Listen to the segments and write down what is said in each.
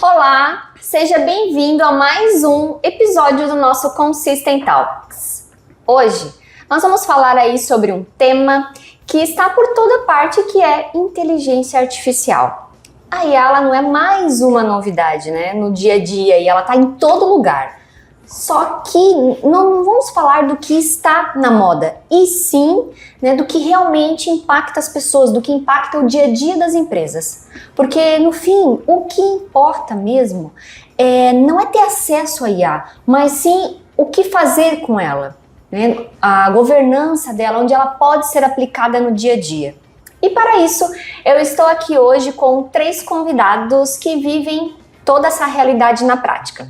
Olá, seja bem-vindo a mais um episódio do nosso Consistent Talks. Hoje nós vamos falar aí sobre um tema que está por toda parte, que é inteligência artificial. A IA ela não é mais uma novidade, né, no dia a dia, e ela está em todo lugar. Só que não vamos falar do que está na moda, e sim, né, do que realmente impacta as pessoas, do que impacta o dia a dia das empresas. Porque, no fim, o que importa mesmo não é ter acesso à IA, mas sim o que fazer com ela, né? A governança dela, onde ela pode ser aplicada no dia a dia. E para isso, eu estou aqui hoje com 3 convidados que vivem toda essa realidade na prática.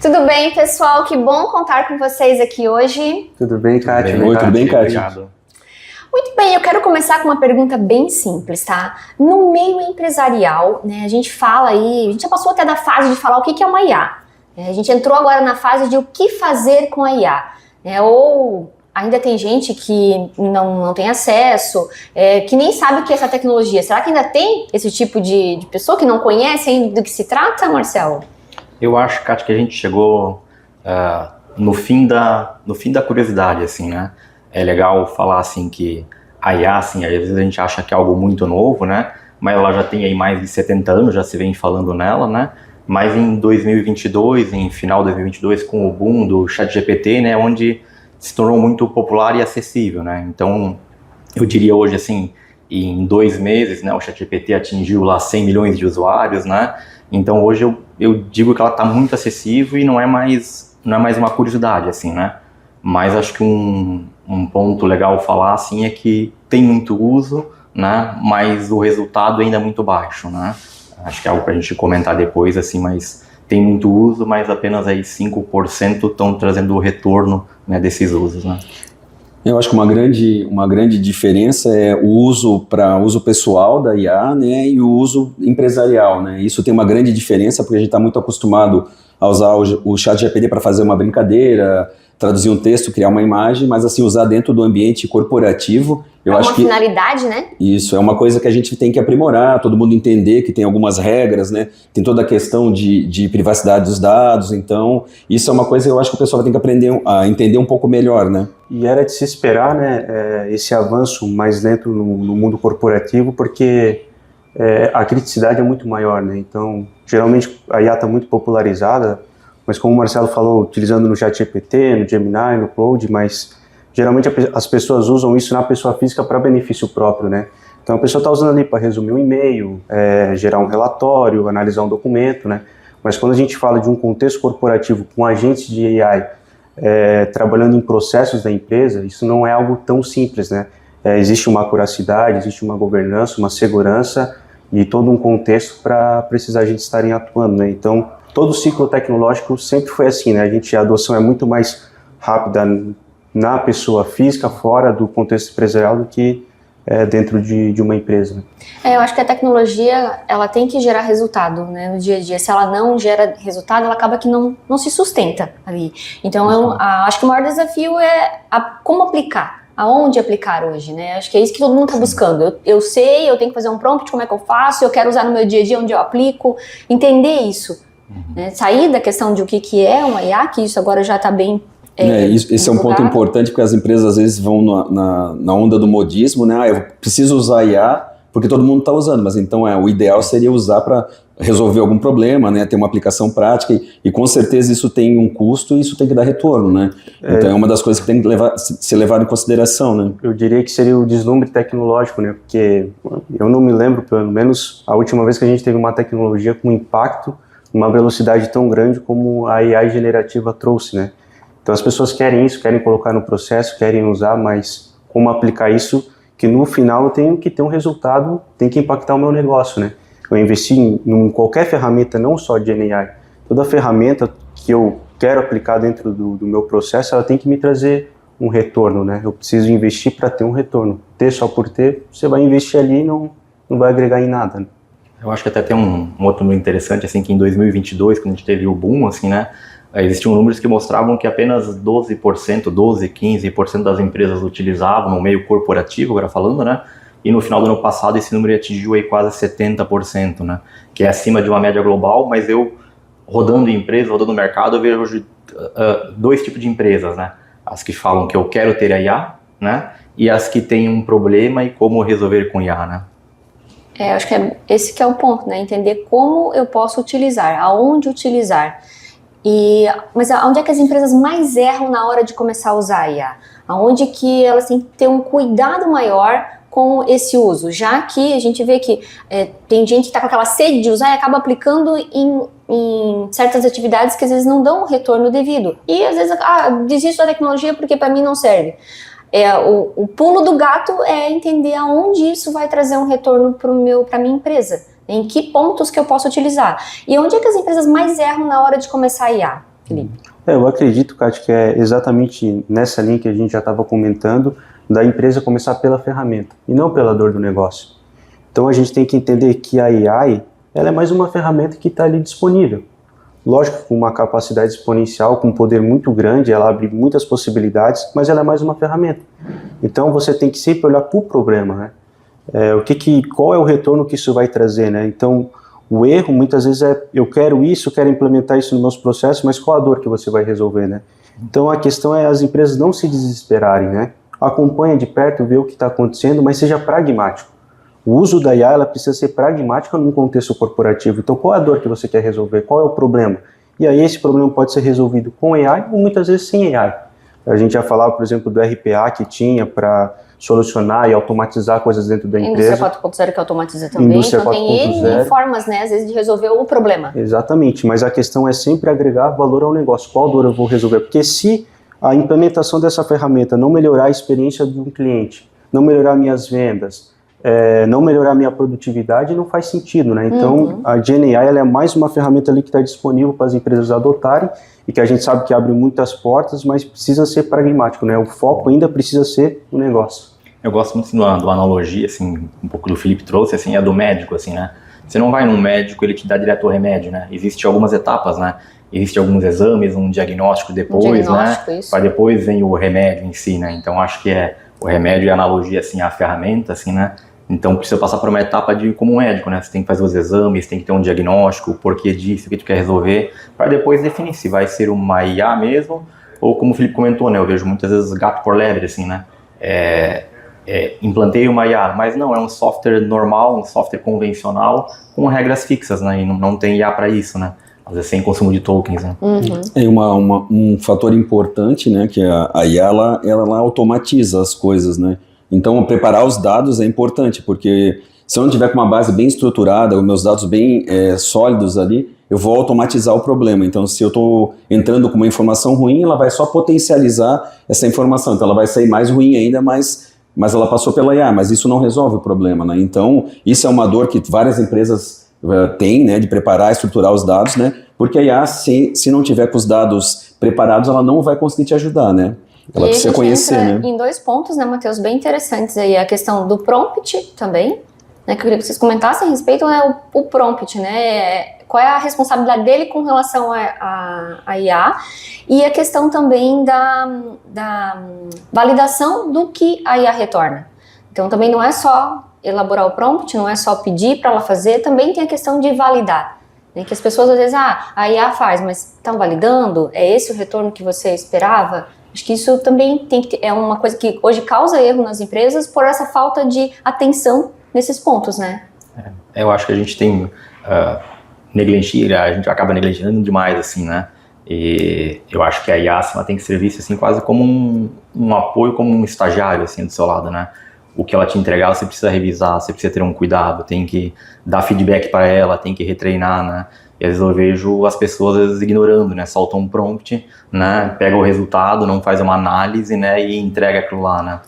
Tudo bem, pessoal? Que bom contar com vocês aqui hoje. Tudo bem, Kátia? Tudo bem, Kátia? Obrigado. Muito bem, eu quero começar com uma pergunta bem simples, tá? No meio empresarial, né, a gente fala aí, a gente já passou até da fase de falar o que é uma IA. A gente entrou agora na fase de o que fazer com a IA. Ou ainda tem gente que não tem acesso, que nem sabe o que é essa tecnologia. Será que ainda tem esse tipo de pessoa que não conhece ainda do que se trata, Marcelo? Eu acho, Kátia, que a gente chegou no fim da curiosidade, assim, né? É legal falar, assim, que a IA, assim, às vezes a gente acha que é algo muito novo, né? Mas ela já tem aí mais de 70 anos, já se vem falando nela, né? Mas em 2022, em final de 2022, com o boom do ChatGPT, né? Onde se tornou muito popular e acessível, né? Então, eu diria hoje, assim, em 2 meses, né? O ChatGPT atingiu lá 100 milhões de usuários, né? Então hoje eu digo que ela está muito acessível e não é mais uma curiosidade, assim, né? Mas acho que um ponto legal falar, assim, é que tem muito uso, né? Mas o resultado ainda é muito baixo, né? Acho que é algo para a gente comentar depois, assim, mas tem muito uso, mas apenas aí 5% estão trazendo o retorno, né, desses usos, né? Eu acho que uma grande diferença é o uso para uso pessoal da IA, né, e o uso empresarial, né? Isso tem uma grande diferença porque a gente está muito acostumado a usar o ChatGPT para fazer uma brincadeira, traduzir um texto, criar uma imagem, mas assim, usar dentro do ambiente corporativo. Eu acho uma finalidade, né? Isso, é uma coisa que a gente tem que aprimorar, todo mundo entender que tem algumas regras, né? Tem toda a questão de privacidade dos dados, então isso é uma coisa que eu acho que o pessoal vai ter que aprender a entender um pouco melhor, né? E era de se esperar, né, esse avanço mais lento no mundo corporativo, porque a criticidade é muito maior, né? Então, geralmente a IA está muito popularizada, mas como o Marcelo falou, utilizando no ChatGPT, no Gemini, no Claude, mas geralmente as pessoas usam isso na pessoa física para benefício próprio, né? Então a pessoa está usando ali para resumir um e-mail, gerar um relatório, analisar um documento, né? Mas quando a gente fala de um contexto corporativo com agentes de AI trabalhando em processos da empresa, isso não é algo tão simples, né? Existe uma acuracidade, existe uma governança, uma segurança e todo um contexto para esses agentes estarem atuando, né? Então, todo o ciclo tecnológico sempre foi assim, né? A adoção é muito mais rápida na pessoa física, fora do contexto empresarial, do que dentro de uma empresa. Eu acho que a tecnologia, ela tem que gerar resultado, né, no dia a dia. Se ela não gera resultado, ela acaba que não se sustenta ali. Então, eu acho que o maior desafio é como aplicar, aonde aplicar hoje, né? Acho que é isso que todo mundo está buscando. Eu sei, eu tenho que fazer um prompt, como é que eu faço, eu quero usar no meu dia a dia, onde eu aplico, entender isso. Né? Sair da questão de o que é uma IA, que isso agora já está bem... Esse é um ponto importante, porque as empresas às vezes vão na onda do modismo, né? Eu preciso usar IA porque todo mundo está usando, mas então o ideal seria usar para resolver algum problema, né? Ter uma aplicação prática e com certeza isso tem um custo e isso tem que dar retorno, né? Então é uma das coisas que tem que ser levado em consideração, né? Eu diria que seria o deslumbre tecnológico, né? Porque eu não me lembro, pelo menos, a última vez que a gente teve uma tecnologia com impacto, uma velocidade tão grande como a AI generativa trouxe, né? Então as pessoas querem isso, querem colocar no processo, querem usar, mas como aplicar isso, que no final eu tenho que ter um resultado, tem que impactar o meu negócio, né? Eu investi em qualquer ferramenta, não só de GenAI, toda ferramenta que eu quero aplicar dentro do meu processo, ela tem que me trazer um retorno, né? Eu preciso investir para ter um retorno. Ter só por ter, você vai investir ali e não vai agregar em nada, né? Eu acho que até tem um outro número interessante, assim, que em 2022, quando a gente teve o boom, assim, né, existiam números que mostravam que apenas 12%, 12, 15% das empresas utilizavam no meio corporativo, agora falando, né, e no final do ano passado esse número atingiu aí quase 70%, né, que é acima de uma média global, mas eu, rodando em empresa, rodando no mercado, eu vejo hoje dois tipos de empresas, né, as que falam que eu quero ter a IA, né, e as que têm um problema e como resolver com IA, né. Acho que esse que é o ponto, né? Entender como eu posso utilizar, aonde utilizar. Mas onde é que as empresas mais erram na hora de começar a usar a IA? Aonde que elas têm que ter um cuidado maior com esse uso? Já que a gente vê que tem gente que está com aquela sede de usar e acaba aplicando em certas atividades que às vezes não dão o retorno devido. E às vezes, desisto da tecnologia porque para mim não serve. O pulo do gato é entender aonde isso vai trazer um retorno para a minha empresa, em que pontos que eu posso utilizar. E onde é que as empresas mais erram na hora de começar a IA, Felipe? Eu acredito, Kátia, que é exatamente nessa linha que a gente já estava comentando, da empresa começar pela ferramenta e não pela dor do negócio. Então a gente tem que entender que a AI ela é mais uma ferramenta que está ali disponível. Lógico, com uma capacidade exponencial, com um poder muito grande, ela abre muitas possibilidades, mas ela é mais uma ferramenta. Então você tem que sempre olhar para o problema, né? Qual é o retorno que isso vai trazer, né? Então o erro muitas vezes é, eu quero implementar isso nos meus processos, mas qual a dor que você vai resolver, né? Então a questão é as empresas não se desesperarem, né? Acompanhe de perto, vê o que está acontecendo, mas seja pragmático. O uso da IA ela precisa ser pragmática num contexto corporativo. Então, qual é a dor que você quer resolver? Qual é o problema? E aí, esse problema pode ser resolvido com AI ou muitas vezes sem AI. A gente já falava, por exemplo, do RPA que tinha para solucionar e automatizar coisas dentro da empresa. Indústria 4.0 que automatiza também. Indústria então, tem N formas, né, às vezes, de resolver o problema. Exatamente, mas a questão é sempre agregar valor ao negócio. Qual dor eu vou resolver? Porque se a implementação dessa ferramenta não melhorar a experiência de um cliente, não melhorar minhas vendas, não melhorar minha produtividade, não faz sentido, né? Então, a GenAI ela é mais uma ferramenta ali que está disponível para as empresas adotarem e que a gente sabe que abre muitas portas, mas precisa ser pragmático, né? O foco ainda precisa ser o negócio. Eu gosto muito da analogia, assim, um pouco do Felipe trouxe, assim, é do médico, assim, né? Você não vai num médico, ele te dá direto o remédio, né? Existem algumas etapas, né? Existem alguns exames, um diagnóstico depois, né? Para depois vem o remédio em si, né? Então, acho que o remédio e a analogia, assim, a ferramenta, assim, né? Então, precisa passar por uma etapa como médico, né? Você tem que fazer os exames, tem que ter um diagnóstico, o porquê disso, o que tu quer resolver, para depois definir se vai ser uma IA mesmo, ou como o Felipe comentou, né? Eu vejo muitas vezes gato por lebre, assim, né? Implantei uma IA, mas não, é um software normal, um software convencional, com regras fixas, né? E não tem IA para isso, né? Às vezes sem consumo de tokens, né? É um fator importante, né? Que a IA, ela automatiza as coisas, né? Então, preparar os dados é importante, porque se eu não tiver com uma base bem estruturada, os meus dados bem sólidos ali, eu vou automatizar o problema. Então, se eu estou entrando com uma informação ruim, ela vai só potencializar essa informação. Então, ela vai sair mais ruim ainda, mas ela passou pela IA, mas isso não resolve o problema, né? Então, isso é uma dor que várias empresas têm, né? De preparar, estruturar os dados, né? Porque a IA, se não tiver com os dados preparados, ela não vai conseguir te ajudar, né? Ela precisa conhecer, né? Em dois pontos, né, Matheus, bem interessantes aí. A questão do prompt também, né, que eu queria que vocês comentassem a respeito, né, o prompt, né? Qual é a responsabilidade dele com relação a IA e a questão também da validação do que a IA retorna. Então, também não é só elaborar o prompt, não é só pedir para ela fazer, também tem a questão de validar. Né, que as pessoas às vezes, a IA faz, mas estão validando? É esse o retorno que você esperava? Acho que isso também é uma coisa que hoje causa erro nas empresas por essa falta de atenção nesses pontos, né? Eu acho que a gente tem a gente acaba negligenciando demais, assim, né? E eu acho que a IA tem que ser vista assim, quase como um apoio, como um estagiário assim, do seu lado, né? O que ela te entregar, você precisa revisar, você precisa ter um cuidado, tem que dar feedback para ela, tem que retreinar, né? E às vezes eu vejo as pessoas às vezes, ignorando, né? Soltam um prompt, né? Pega o resultado, não faz uma análise, né? E entrega aquilo lá, né?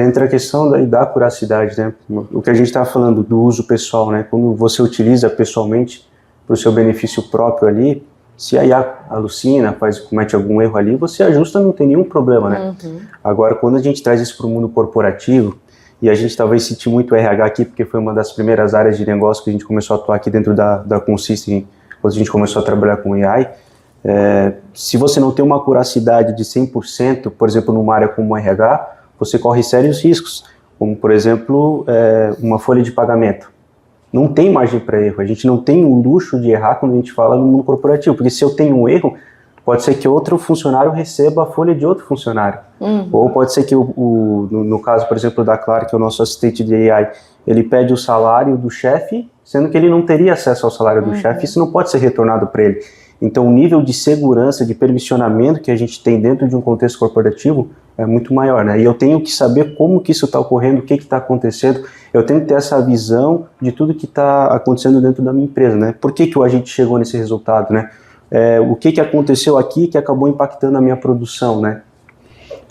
Entra a questão da curacidade, né? O que a gente estava falando do uso pessoal, né? Quando você utiliza pessoalmente para o seu benefício próprio ali, se a IA alucina, comete algum erro ali, você ajusta, não tem nenhum problema, né? Agora, quando a gente traz isso para o mundo corporativo, e a gente talvez cite muito o RH aqui, porque foi uma das primeiras áreas de negócio que a gente começou a atuar aqui dentro da Consystem, quando a gente começou a trabalhar com AI. Se você não tem uma curacidade de 100%, por exemplo, numa área como o RH, você corre sérios riscos, como, por exemplo, uma folha de pagamento. Não tem margem para erro, a gente não tem o luxo de errar quando a gente fala no mundo corporativo, porque se eu tenho um erro, pode ser que outro funcionário receba a folha de outro funcionário. Ou pode ser que, no caso, por exemplo, da Clara, que é o nosso assistente de AI, ele pede o salário do chefe, sendo que ele não teria acesso ao salário do chefe, isso não pode ser retornado para ele. Então, o nível de segurança, de permissionamento que a gente tem dentro de um contexto corporativo é muito maior, né? E eu tenho que saber como que isso está ocorrendo, o que está acontecendo, eu tenho que ter essa visão de tudo que está acontecendo dentro da minha empresa, né? Por que a gente chegou nesse resultado, né? O que aconteceu aqui que acabou impactando a minha produção, né?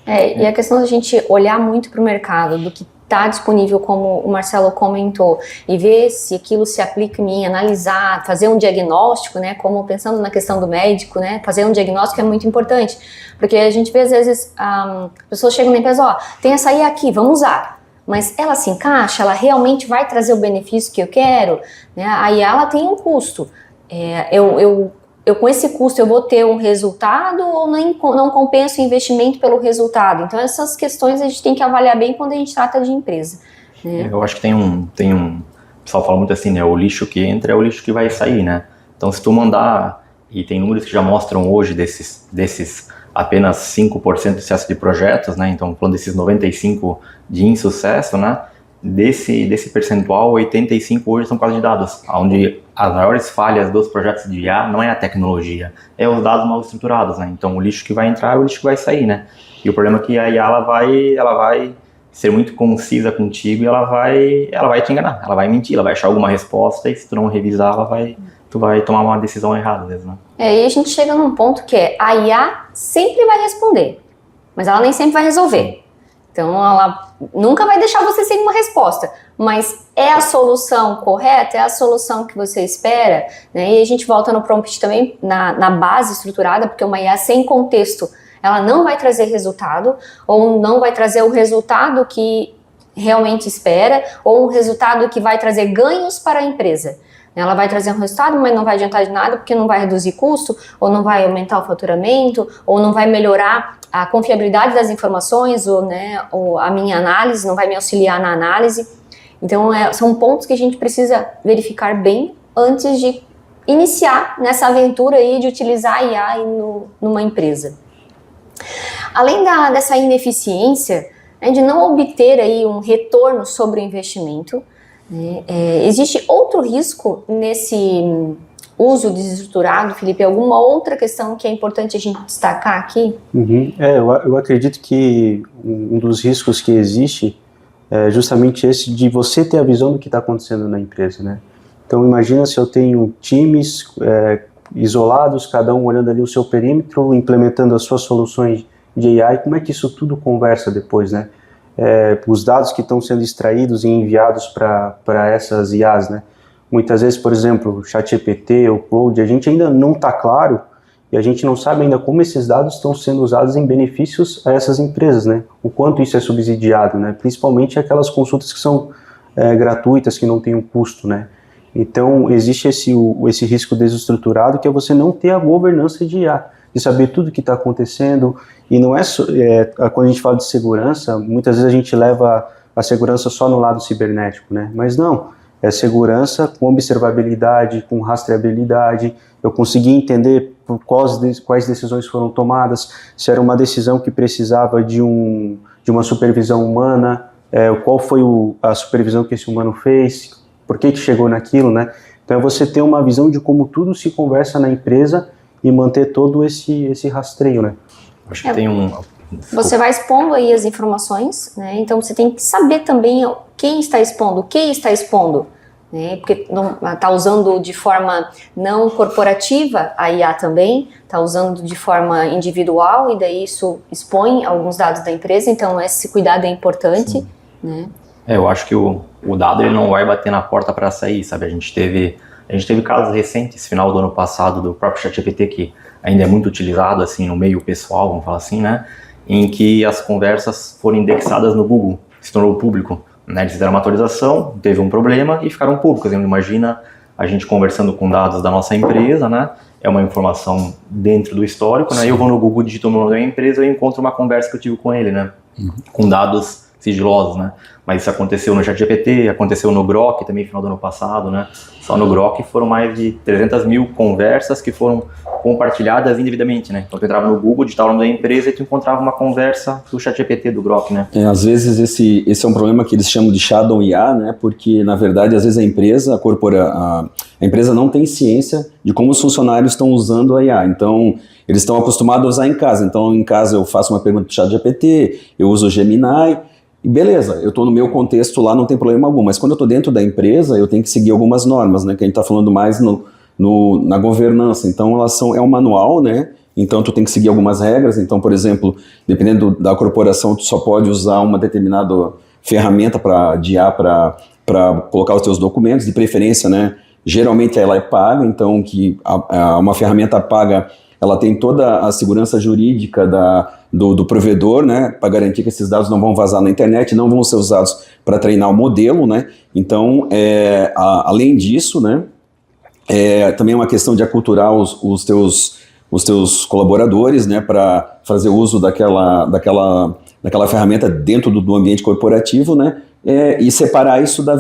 E a questão da gente olhar muito para o mercado, do que está disponível, como o Marcelo comentou, e ver se aquilo se aplica em mim, analisar, fazer um diagnóstico, né, como pensando na questão do médico, né, fazer um diagnóstico é muito importante, porque a gente vê às vezes, pessoas chegam na empresa, tem essa aí aqui, vamos usar, mas ela se encaixa, ela realmente vai trazer o benefício que eu quero, né, aí ela tem um custo, eu com esse custo eu vou ter um resultado ou não compenso o investimento pelo resultado? Então essas questões a gente tem que avaliar bem quando a gente trata de empresa, né? Eu acho que o pessoal fala muito assim, né, o lixo que entra é o lixo que vai sair, né? Então se tu mandar, e tem números que já mostram hoje desses apenas 5% de sucesso de projetos, né? Então falando desses 95% de insucesso, né? Desse percentual, 85% hoje são por causa de dados, onde as maiores falhas dos projetos de IA não é a tecnologia, é os dados mal estruturados, né? Então o lixo que vai entrar é o lixo que vai sair, né? E o problema é que a IA ela vai ser muito concisa contigo e ela vai te enganar, ela vai mentir, ela vai achar alguma resposta e se tu não revisar, tu vai tomar uma decisão errada às vezes, né? E a gente chega num ponto que a IA sempre vai responder, mas ela nem sempre vai resolver. Então, ela nunca vai deixar você sem uma resposta, mas é a solução correta? É a solução que você espera? Né? E a gente volta no prompt também, na base estruturada, porque uma IA sem contexto, ela não vai trazer resultado, ou não vai trazer o resultado que realmente espera, ou um resultado que vai trazer ganhos para a empresa. Ela vai trazer um resultado, mas não vai adiantar de nada porque não vai reduzir custo, ou não vai aumentar o faturamento, ou não vai melhorar a confiabilidade das informações, ou a minha análise, não vai me auxiliar na análise. Então, são pontos que a gente precisa verificar bem antes de iniciar nessa aventura aí de utilizar a IA numa empresa. Além dessa ineficiência, de não obter aí um retorno sobre o investimento, existe outro risco nesse uso desestruturado, Felipe? Alguma outra questão que é importante a gente destacar aqui? Eu acredito que um dos riscos que existe é justamente esse de você ter a visão do que está acontecendo na empresa, né? Então imagina se eu tenho times isolados, cada um olhando ali o seu perímetro, implementando as suas soluções de AI, como é que isso tudo conversa depois, né? Os dados que estão sendo extraídos e enviados para essas IAs, né? Muitas vezes, por exemplo, o ChatGPT, o Claude, a gente ainda não está claro e a gente não sabe ainda como esses dados estão sendo usados em benefícios a essas empresas, né? O quanto isso é subsidiado, né? Principalmente aquelas consultas que são gratuitas, que não têm um custo, né? Então, existe esse risco desestruturado, que é você não ter a governança de IA, de saber tudo o que está acontecendo. E não quando a gente fala de segurança, muitas vezes a gente leva a segurança só no lado cibernético, né? Mas não, é segurança com observabilidade, com rastreabilidade. Eu consegui entender quais decisões foram tomadas, se era uma decisão que precisava de uma supervisão humana, qual foi a supervisão que esse humano fez, por que chegou naquilo, né? Então é você ter uma visão de como tudo se conversa na empresa e manter todo esse rastreio, né? Acho que tem Você vai expondo aí as informações, né? Então você tem que saber também quem está expondo, o que está expondo, né? Porque está usando de forma não corporativa a IA também, está usando de forma individual e daí isso expõe alguns dados da empresa, então esse cuidado é importante, né? Eu acho que o dado ele não vai bater na porta para sair, sabe? A gente teve casos recentes, final do ano passado, do próprio ChatGPT, que ainda é muito utilizado assim no meio pessoal, vamos falar assim, né? Em que as conversas foram indexadas no Google, se tornou público. né? Eles fizeram uma atualização, teve um problema e ficaram públicos. Imagina a gente conversando com dados da nossa empresa, né? É uma informação dentro do histórico, né? Eu vou no Google, digito o nome da empresa e encontro uma conversa que eu tive com ele, né? Com dados sigilosos, né? Mas isso aconteceu no ChatGPT, aconteceu no Grok também no final do ano passado, né? Só no Grok foram mais de 300 mil conversas que foram compartilhadas indevidamente, né? Então tu entrava no Google, digitava o nome da empresa e tu encontrava uma conversa do ChatGPT do Grok, né? Às vezes esse é um problema que eles chamam de Shadow IA, né? Porque na verdade às vezes a empresa não tem ciência de como os funcionários estão usando a IA. Então eles estão acostumados a usar em casa. Então em casa eu faço uma pergunta para o ChatGPT, eu uso o Gemini. E beleza, eu estou no meu contexto lá, não tem problema algum, mas quando eu estou dentro da empresa, eu tenho que seguir algumas normas, né, que a gente está falando mais na governança. Então, é um manual, né, então tu tem que seguir algumas regras. Então, por exemplo, dependendo da corporação, tu só pode usar uma determinada ferramenta de IA para colocar os teus documentos, de preferência, né, geralmente ela é paga, então uma ferramenta paga, ela tem toda a segurança jurídica do provedor, né, para garantir que esses dados não vão vazar na internet, não vão ser usados para treinar o modelo, né. Então, além disso, né, também é uma questão de aculturar os teus colaboradores, né, para fazer uso daquela ferramenta dentro do ambiente corporativo, né, e separar isso da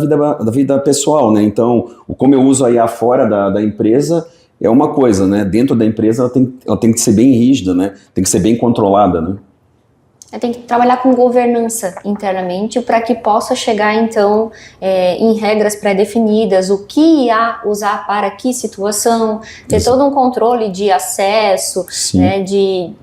vida pessoal, né. Então, como eu uso a IA fora da empresa é uma coisa, né? Dentro da empresa ela tem que ser bem rígida, né? Tem que ser bem controlada, né? Tem que trabalhar com governança internamente para que possa chegar, então, em regras pré-definidas, o que IA usar para que situação, ter todo um controle de acesso, né, de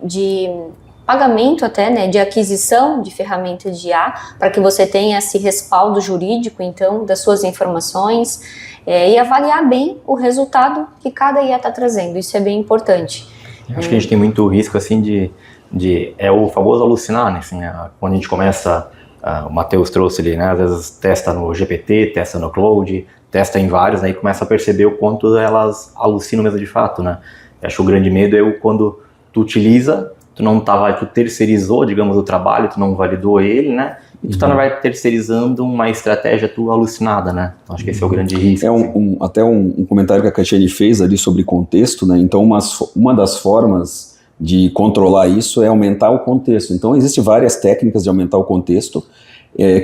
pagamento até, né, de aquisição de ferramentas de IA, para que você tenha esse respaldo jurídico, então, das suas informações, e avaliar bem o resultado que cada IA está trazendo. Isso é bem importante. Eu acho que a gente tem muito risco, assim, é o famoso alucinar, né, assim, quando a gente começa, o Matheus trouxe ali, né, às vezes testa no GPT, testa no Claude, testa em vários, né, e começa a perceber o quanto elas alucinam mesmo de fato, né. Eu acho que o grande medo é quando tu utiliza, tu terceirizou, digamos, o trabalho, tu não validou ele, né, e tu vai terceirizando uma estratégia tua alucinada, né? Então, acho que esse é o grande risco. Até um comentário que a Caixene fez ali sobre contexto, né? Então, uma das formas de controlar isso é aumentar o contexto. Então, existem várias técnicas de aumentar o contexto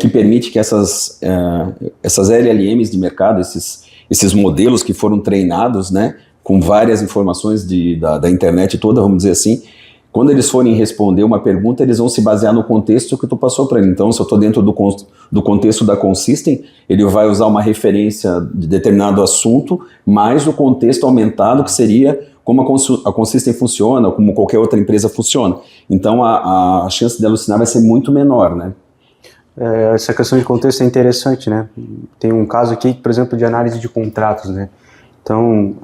que permite que essas LLMs de mercado, esses modelos que foram treinados, né? Com várias informações da internet toda, vamos dizer assim, quando eles forem responder uma pergunta, eles vão se basear no contexto que tu passou para ele. Então, se eu estou dentro do contexto da Consystem, ele vai usar uma referência de determinado assunto, mais o contexto aumentado, que seria como a Consystem funciona, como qualquer outra empresa funciona. Então, a chance de alucinar vai ser muito menor, né? Essa questão de contexto é interessante, né? Tem um caso aqui, por exemplo, de análise de contratos, né? Então,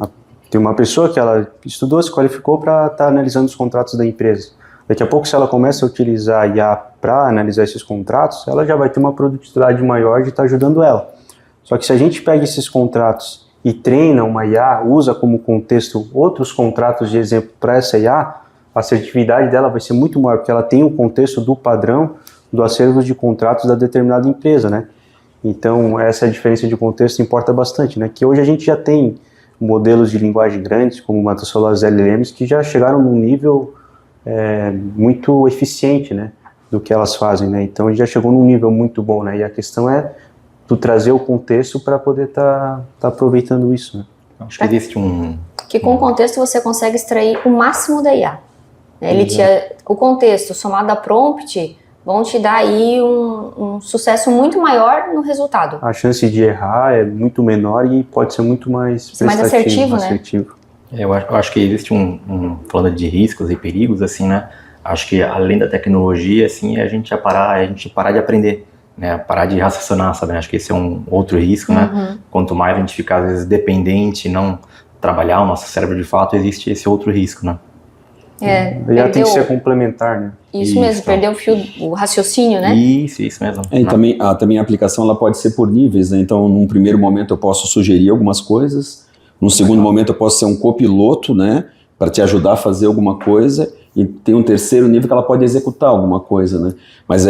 tem uma pessoa que ela estudou, se qualificou para estar analisando os contratos da empresa. Daqui a pouco, se ela começa a utilizar a IA para analisar esses contratos, ela já vai ter uma produtividade maior de estar ajudando ela. Só que se a gente pega esses contratos e treina uma IA, usa como contexto outros contratos de exemplo para essa IA, a assertividade dela vai ser muito maior, porque ela tem o contexto do padrão do acervo de contratos da determinada empresa, né? Então, essa diferença de contexto importa bastante, né? Que hoje a gente já tem modelos de linguagem grandes, como o Matheus falou, as LLMs, que já chegaram num nível muito eficiente, né, do que elas fazem, né, então já chegou num nível muito bom, né, e a questão é tu trazer o contexto para poder tá aproveitando isso, né. Acho que existe que com o contexto você consegue extrair o máximo da IA. O contexto somado a prompt vão te dar aí um sucesso muito maior no resultado. A chance de errar é muito menor e pode ser muito mais prestativo, mais assertivo, né? Eu acho que existe falando de riscos e perigos, assim, né? Acho que além da tecnologia, assim, a gente parar de aprender, né? Parar de raciocinar, sabe? Acho que esse é um outro risco, né? Quanto mais a gente ficar, às vezes, dependente, não trabalhar o nosso cérebro de fato, existe esse outro risco, né? Já tem que ser complementar, né? Isso mesmo, perdeu o fio, o raciocínio, né? Isso mesmo. E também a aplicação ela pode ser por níveis, né? Então, num primeiro momento eu posso sugerir algumas coisas, num segundo momento eu posso ser um copiloto, né? Para te ajudar a fazer alguma coisa, e tem um terceiro nível que ela pode executar alguma coisa, né? Mas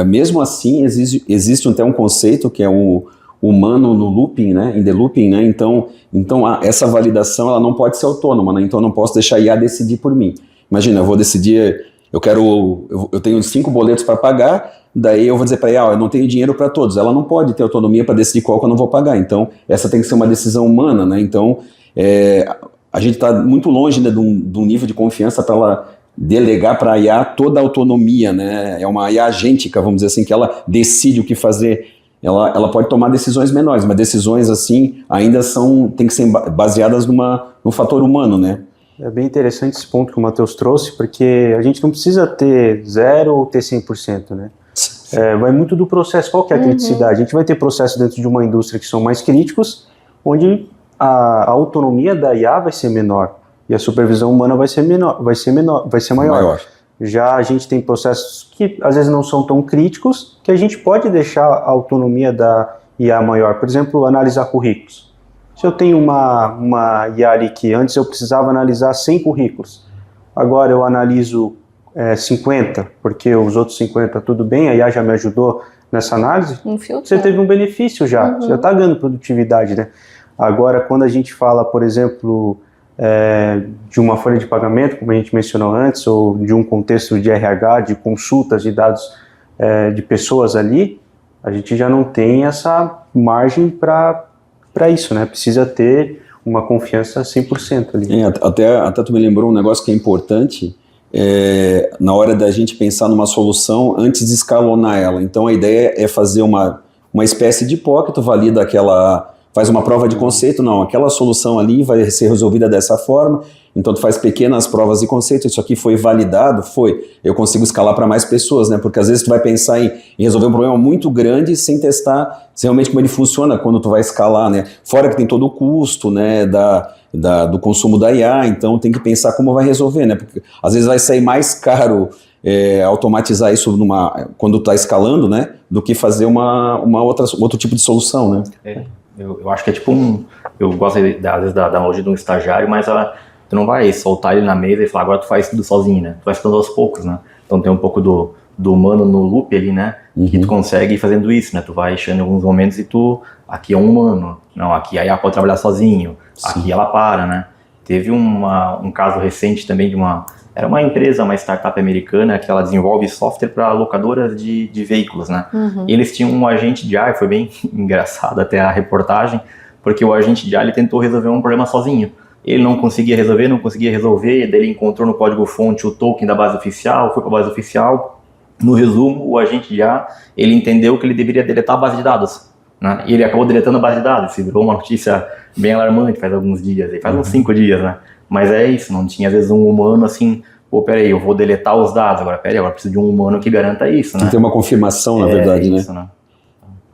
mesmo assim existe até um conceito que é o humano no looping, né? In the looping, né? Então essa validação ela não pode ser autônoma, né? Então eu não posso deixar a IA decidir por mim. Imagina, eu vou decidir, eu tenho 5 boletos para pagar, daí eu vou dizer para ela, eu não tenho dinheiro para todos. Ela não pode ter autonomia para decidir qual que eu não vou pagar. Então essa tem que ser uma decisão humana, né? Então a gente está muito longe, né, de um nível de confiança para ela delegar para a IA toda a autonomia, né? É uma IA agêntica, vamos dizer assim, que ela decide o que fazer. Ela pode tomar decisões menores, mas decisões assim ainda tem que ser baseadas no fator humano, né? É bem interessante esse ponto que o Matheus trouxe, porque a gente não precisa ter 0 ou ter 100%, né? Vai muito do processo. Qual que é a criticidade? A gente vai ter processos dentro de uma indústria que são mais críticos, onde a autonomia da IA vai ser menor e a supervisão humana vai ser maior. Já a gente tem processos que às vezes não são tão críticos, que a gente pode deixar a autonomia da IA maior. Por exemplo, analisar currículos. Se eu tenho uma IA ali que antes eu precisava analisar 100 currículos, agora eu analiso 50, porque os outros 50 tudo bem, a IA já me ajudou nessa análise, você teve um benefício já, você já está ganhando produtividade, né? Agora, quando a gente fala, por exemplo, de uma folha de pagamento, como a gente mencionou antes, ou de um contexto de RH, de consultas de dados de pessoas ali, a gente já não tem essa margem para isso, né? Precisa ter uma confiança 100% ali. Até tu me lembrou um negócio que é importante, na hora da gente pensar numa solução antes de escalonar ela. Então a ideia é fazer uma espécie de POC, tu valida faz uma prova de conceito, não, aquela solução ali vai ser resolvida dessa forma, então tu faz pequenas provas de conceito, isso aqui foi validado, eu consigo escalar para mais pessoas, né, porque às vezes tu vai pensar em resolver um problema muito grande sem testar realmente como ele funciona quando tu vai escalar, né, fora que tem todo o custo, né, do consumo da IA, então tem que pensar como vai resolver, né, porque às vezes vai sair mais caro automatizar isso quando tu tá escalando, né, do que fazer outro tipo de solução, né. Eu acho que é tipo eu gosto às vezes da analogia de um estagiário, mas tu não vai soltar ele na mesa e falar, agora tu faz tudo sozinho, né? Tu vai ficando aos poucos, né? Então tem um pouco do humano no loop ali, né? Que tu consegue ir fazendo isso, né? Tu vai achando em alguns momentos e aqui é um humano, não, aqui a IA pode trabalhar sozinho, aqui ela para, né? Teve um caso recente também era uma empresa, uma startup americana, que ela desenvolve software para locadoras de veículos, né? E eles tinham um agente de IA, foi bem engraçado até a reportagem, porque o agente de IA ele tentou resolver um problema sozinho. Ele não conseguia resolver, daí ele encontrou no código-fonte o token da base oficial, foi para a base oficial. No resumo, o agente de IA, ele entendeu que ele deveria deletar a base de dados, né? E ele acabou deletando a base de dados, isso virou uma notícia bem alarmante faz alguns dias, faz uns 5 dias, né? Mas é isso, não tinha às vezes um humano assim, peraí, eu vou deletar os dados, agora preciso de um humano que garanta isso, né? Tem que ter uma confirmação, na verdade, isso, né?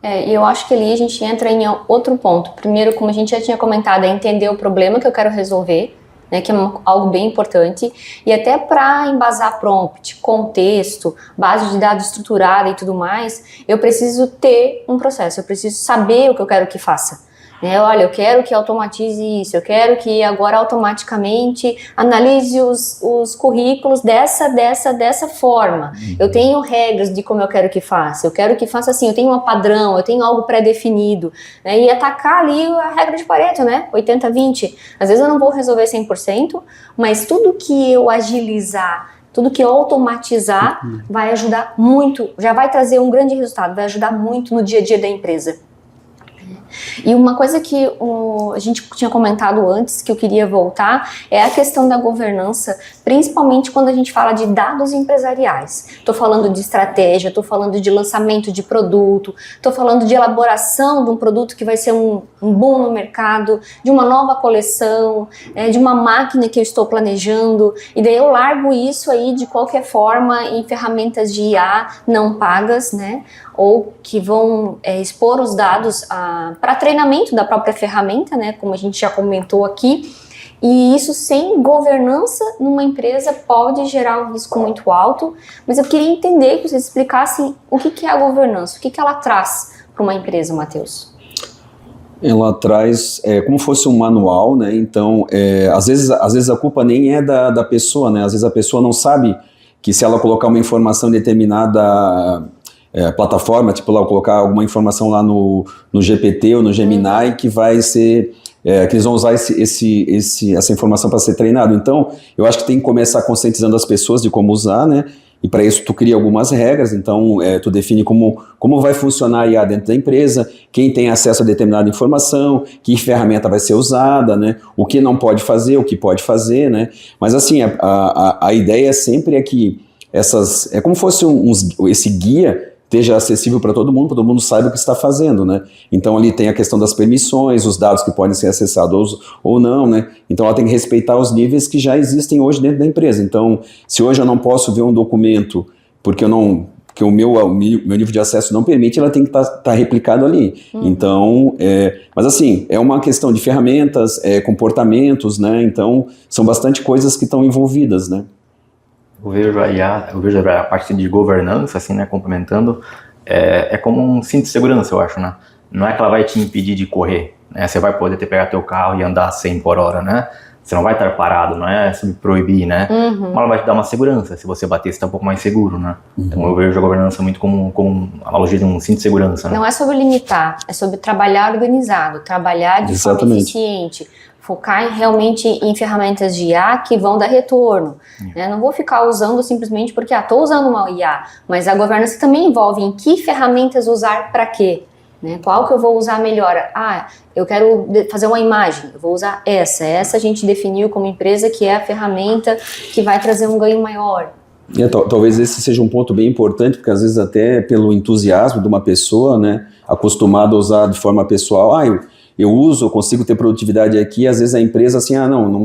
E eu acho que ali a gente entra em outro ponto. Primeiro, como a gente já tinha comentado, é entender o problema que eu quero resolver, né, que é algo bem importante, e até para embasar prompt, contexto, base de dados estruturada e tudo mais, eu preciso ter um processo, eu preciso saber o que eu quero que faça. Olha, eu quero que automatize isso, eu quero que agora automaticamente analise os currículos dessa forma. Eu tenho regras de como eu quero que faça, eu quero que faça assim, eu tenho um padrão, eu tenho algo pré-definido, né? E atacar ali a regra de Pareto, né? 80-20. Às vezes eu não vou resolver 100%, mas tudo que eu agilizar, tudo que eu automatizar vai ajudar muito, já vai trazer um grande resultado, vai ajudar muito no dia a dia da empresa. E uma coisa que a gente tinha comentado antes, que eu queria voltar, é a questão da governança, principalmente quando a gente fala de dados empresariais. Estou falando de estratégia, estou falando de lançamento de produto, estou falando de elaboração de um produto que vai ser um boom no mercado, de uma nova coleção, de uma máquina que eu estou planejando, e daí eu largo isso aí de qualquer forma em ferramentas de IA não pagas, né? Ou que vão expor os dados para treinamento da própria ferramenta, né, como a gente já comentou aqui, e isso sem governança numa empresa pode gerar um risco muito alto, mas eu queria entender que vocês explicassem o que é a governança, o que ela traz para uma empresa, Matheus. Ela traz como fosse um manual, né? Então, às vezes a culpa nem é da pessoa, né? Às vezes a pessoa não sabe que se ela colocar uma informação em determinada plataforma, tipo lá, colocar alguma informação lá no GPT ou no Gemini, que vai ser... que eles vão usar essa informação para ser treinado. Então, eu acho que tem que começar conscientizando as pessoas de como usar, né? E para isso tu cria algumas regras, então tu define como vai funcionar a IA dentro da empresa, quem tem acesso a determinada informação, que ferramenta vai ser usada, né? O que não pode fazer, o que pode fazer, né? Mas assim, a ideia sempre é que é como fosse esse guia esteja acessível para todo mundo saiba o que está fazendo, né? Então ali tem a questão das permissões, os dados que podem ser acessados ou não, né? Então ela tem que respeitar os níveis que já existem hoje dentro da empresa. Então, se hoje eu não posso ver um documento porque o meu nível de acesso não permite, ela tem que estar replicado ali. Então, mas assim, é uma questão de ferramentas, comportamentos, né? Então, são bastante coisas que estão envolvidas, né? Eu vejo a parte de governança, assim, né, complementando, é como um cinto de segurança, eu acho, né? Não é que ela vai te impedir de correr, né? Você vai poder pegar teu carro e andar 100 por hora, né? Você não vai estar parado, não é sobre proibir, né? Mas ela vai te dar uma segurança. Se você bater, você está um pouco mais seguro, né? Então eu vejo a governança muito como a analogia de um cinto de segurança, né? Não é sobre limitar, é sobre trabalhar organizado, trabalhar de forma eficiente, focar realmente em ferramentas de IA que vão dar retorno. Né? Não vou ficar usando simplesmente porque estou usando uma IA, mas a governança também envolve em que ferramentas usar para quê. Né? Qual que eu vou usar melhor? Eu quero fazer uma imagem, eu vou usar essa a gente definiu como empresa que é a ferramenta que vai trazer um ganho maior. Talvez esse seja um ponto bem importante, porque às vezes até pelo entusiasmo de uma pessoa, né, acostumada a usar de forma pessoal, eu consigo ter produtividade aqui, às vezes a empresa assim,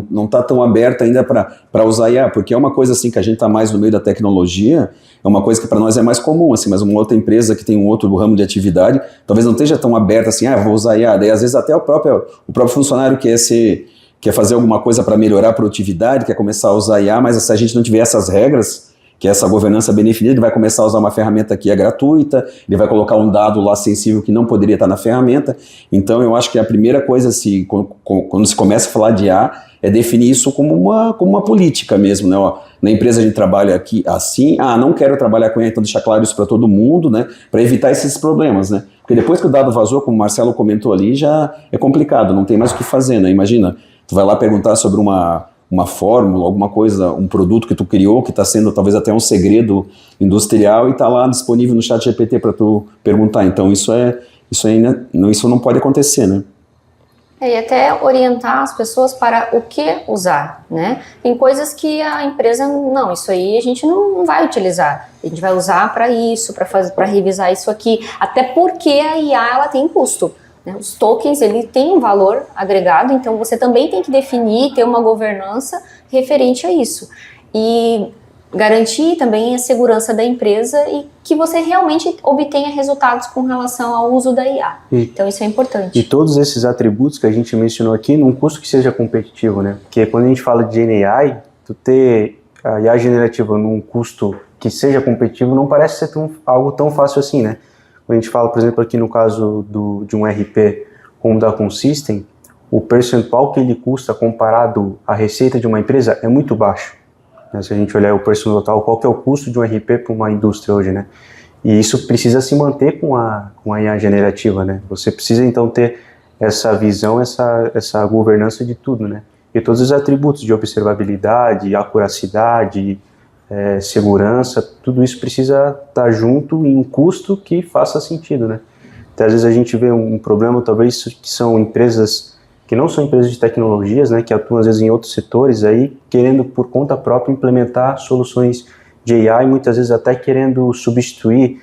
não está tão aberta ainda para usar IA, porque é uma coisa assim que a gente está mais no meio da tecnologia, é uma coisa que para nós é mais comum, assim, mas uma outra empresa que tem um outro ramo de atividade, talvez não esteja tão aberta assim, vou usar IA, daí às vezes até o próprio funcionário quer fazer alguma coisa para melhorar a produtividade, quer começar a usar IA, mas se a gente não tiver essas regras, que é essa governança bem definida, ele vai começar a usar uma ferramenta que é gratuita, ele vai colocar um dado lá sensível que não poderia estar na ferramenta. Então eu acho que a primeira coisa, quando se começa a falar de IA, é definir isso como uma política mesmo, né? Na empresa a gente trabalha aqui assim, não quero trabalhar com IA, então deixar claro isso para todo mundo, né? Para evitar esses problemas, né? Porque depois que o dado vazou, como o Marcelo comentou ali, já é complicado, não tem mais o que fazer, né? Imagina, tu vai lá perguntar sobre uma fórmula, alguma coisa, um produto que tu criou, que está sendo talvez até um segredo industrial e está lá disponível no chat GPT para tu perguntar. Então isso não pode acontecer, né? E até orientar as pessoas para o que usar, né? Tem coisas que a empresa, isso aí a gente não vai utilizar. A gente vai usar para isso, para revisar isso aqui, até porque a IA ela tem custo. Os tokens, ele tem um valor agregado, então você também tem que definir, ter uma governança referente a isso. E garantir também a segurança da empresa e que você realmente obtenha resultados com relação ao uso da IA. Então isso é importante. E todos esses atributos que a gente mencionou aqui, num custo que seja competitivo, né? Porque quando a gente fala de GenAI, tu ter a IA generativa num custo que seja competitivo não parece ser algo tão fácil assim, né? Quando a gente fala, por exemplo, aqui no caso de um RP como o da Consystem, o percentual que ele custa comparado à receita de uma empresa é muito baixo. Se a gente olhar o percentual total, qual que é o custo de um RP para uma indústria hoje, né? E isso precisa se manter com a IA generativa, né? Você precisa, então, ter essa visão, essa governança de tudo, né? E todos os atributos de observabilidade, acuracidade, segurança, tudo isso precisa estar junto em um custo que faça sentido, né? Então, às vezes a gente vê um problema, talvez, que são empresas que não são empresas de tecnologias, né, que atuam às vezes em outros setores aí, querendo por conta própria implementar soluções de AI, muitas vezes até querendo substituir